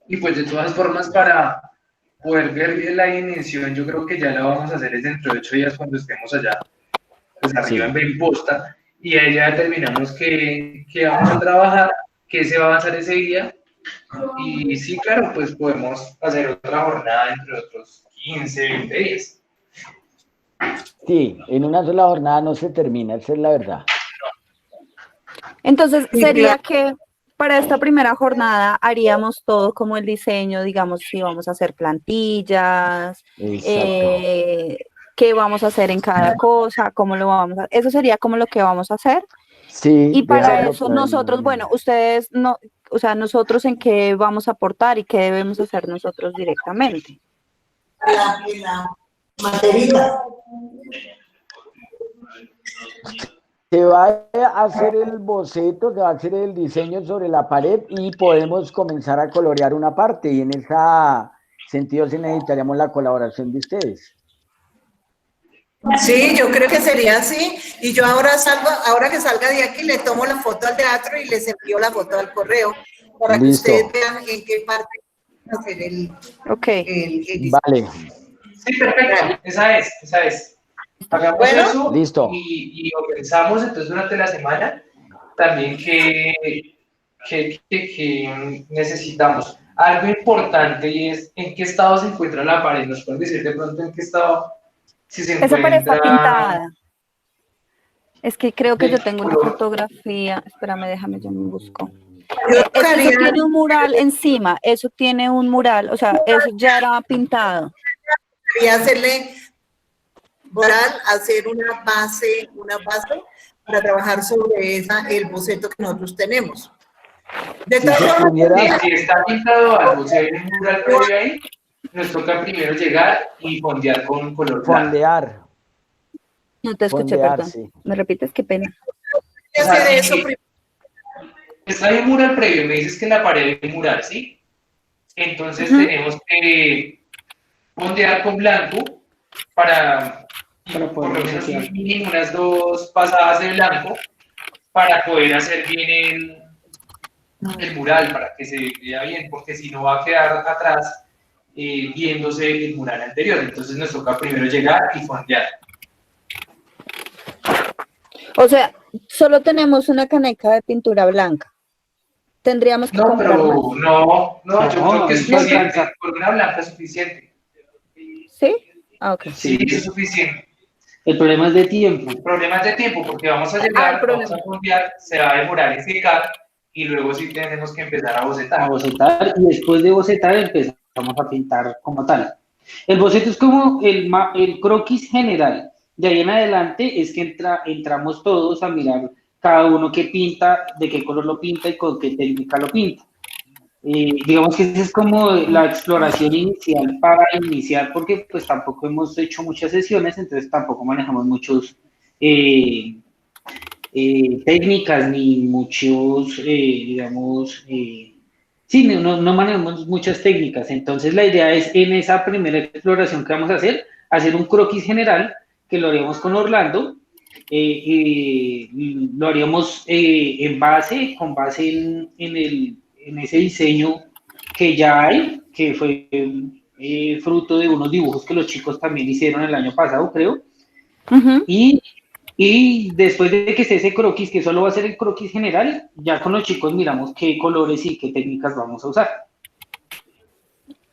y pues de todas formas para poder ver la dimensión, yo creo que ya la vamos a hacer es dentro de 8 días cuando estemos allá, pues arriba en Benposta, y ahí ya determinamos que vamos a trabajar, qué se va a avanzar ese día, y sí, claro, pues podemos hacer otra jornada entre otros 15, 20 días. Sí, en una sola jornada no se termina, esa es la verdad. Entonces, sería que para esta primera jornada haríamos todo como el diseño, digamos, si vamos a hacer plantillas, qué vamos a hacer en cada cosa, cómo lo vamos a hacer. Eso sería como lo que vamos a hacer. Sí. Y para eso nosotros, bueno, ustedes no, o sea, nosotros en qué vamos a aportar y qué debemos hacer nosotros directamente. La materita. Se va a hacer el boceto, se va a hacer el diseño sobre la pared y podemos comenzar a colorear una parte, y en ese sentido sí necesitaríamos la colaboración de ustedes. Sí, yo creo que sería así. Y yo ahora que salga de aquí, le tomo la foto al teatro y les envío la foto al correo para que ustedes vean en qué parte hacer el Vale. Sí, perfecto. Esa es. Hagamos eso. Listo. Y pensamos entonces durante la semana también que necesitamos. Algo importante y es en qué estado se encuentra la pared. ¿Nos pueden decir de pronto en qué estado? Si se Esa pared está encuentra... pintada. Es que creo que yo tengo una fotografía. Espérame, déjame, yo me busco. Eso tiene un mural encima. Eso tiene un mural. O sea, eso ya era pintado. Quería hacerle mural, hacer una base para trabajar sobre el boceto que nosotros tenemos. De todas formas, si está pintado algo, se ve un mural previo ahí, nos toca primero llegar y fondear con color blanco. Fondear. No te escuché, perdón. Sí. ¿Me repites? Qué pena. O sea, está ahí un mural previo, me dices que en la pared hay un mural, ¿sí? Entonces tenemos que fondear con blanco para por lo menos mínimo unas 2 pasadas de blanco para poder hacer bien el mural, para que se vea bien, porque si no va a quedar atrás viéndose el mural anterior. Entonces nos toca primero llegar y fondear. O sea, solo tenemos una caneca de pintura blanca. Tendríamos que comprar más. No, yo creo que es suficiente. Con una blanca es suficiente. ¿Sí? Ah, ok. Sí, es suficiente. El problema es de tiempo. El problema es de tiempo, porque vamos a llegar, vamos a fondear, se va a demorar en secar, y luego sí tenemos que empezar a bocetar. A bocetar, y después de bocetar empezamos a pintar como tal. El boceto es como el croquis general. De ahí en adelante es que entramos todos a mirar cada uno qué pinta, de qué color lo pinta y con qué técnica lo pinta. Digamos que esa es como la exploración inicial para iniciar, porque pues tampoco hemos hecho muchas sesiones, entonces tampoco manejamos muchos técnicas ni muchos, digamos, sí, no manejamos muchas técnicas. Entonces la idea es en esa primera exploración que vamos a hacer un croquis general, que lo haríamos con Orlando, lo haríamos con base en ese diseño que ya hay, que fue fruto de unos dibujos que los chicos también hicieron el año pasado, creo. Y después de que esté ese croquis, que solo va a ser el croquis general, ya con los chicos miramos qué colores y qué técnicas vamos a usar.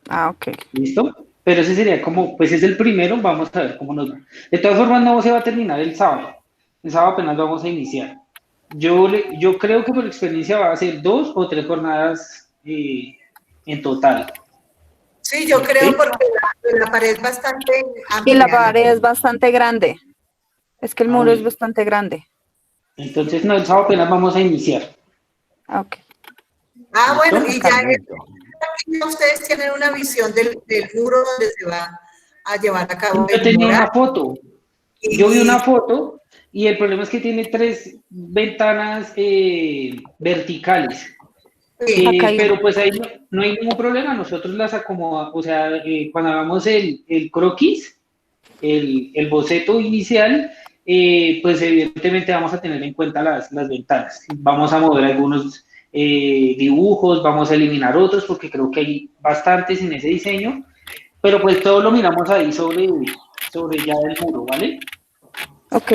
Ah, ok. ¿Listo? Pero ese sería como, pues es el primero, vamos a ver cómo nos va. De todas formas, no se va a terminar el sábado. El sábado apenas vamos a iniciar. Yo creo que por experiencia va a ser 2 o 3 jornadas en total. Sí, yo creo porque la pared es bastante amplia. Y la pared es bastante grande. Es que el muro es bastante grande. Entonces, no, el sábado apenas vamos a iniciar. Ok. Ah, bueno, y ya ustedes tienen una visión del muro donde se va a llevar a cabo. Yo tenía una foto. Yo vi una foto y el problema es que tiene 3 ventanas verticales. Pero pues ahí no hay ningún problema, nosotros las acomodamos, o sea, cuando hagamos el croquis, el boceto inicial, pues evidentemente vamos a tener en cuenta las ventanas. Vamos a mover algunos dibujos, vamos a eliminar otros porque creo que hay bastantes en ese diseño, pero pues todo lo miramos ahí sobre ya el muro, ¿vale? Ok.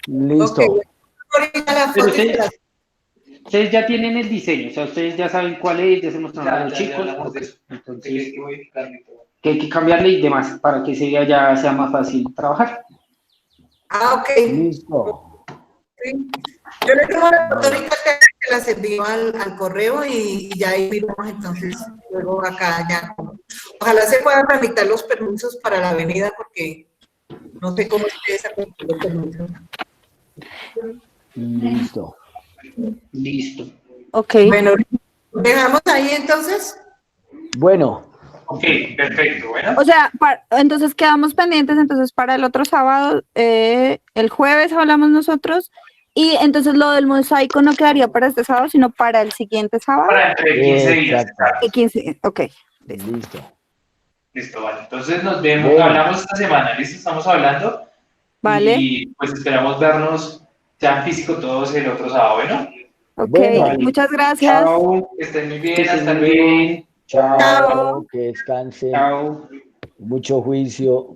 Listo. Pero ustedes ya tienen el diseño, o sea, ustedes ya saben cuál es, ya se mostraron a los chicos, entonces que hay que cambiarle y demás para que ese día ya sea más fácil trabajar. Ok. Listo. Sí. Yo le tomo la foto ahorita que las envío al correo y ya ahí miramos entonces luego acá ya. Ojalá se puedan tramitar los permisos para la avenida porque no sé cómo ustedes acuerdan los permisos. Listo. Listo. Ok. Bueno, dejamos ahí entonces. Bueno. Ok, perfecto, bueno. O sea, entonces quedamos pendientes entonces para el otro sábado, el jueves hablamos nosotros, y entonces lo del mosaico no quedaría para este sábado, sino para el siguiente sábado. Para entre 15 días. Exacto. 15, ok. Listo. Listo, vale. Entonces nos vemos, Bueno. hablamos esta semana, ¿listo? Estamos hablando. Vale. Y pues esperamos vernos ya en físico todos el otro sábado, ¿bueno? Ok, Bueno. muchas gracias. Chao, que estén muy bien, Que estén hasta muy luego. bien. Chao. Chao. Que descansen. Chao. Mucho juicio.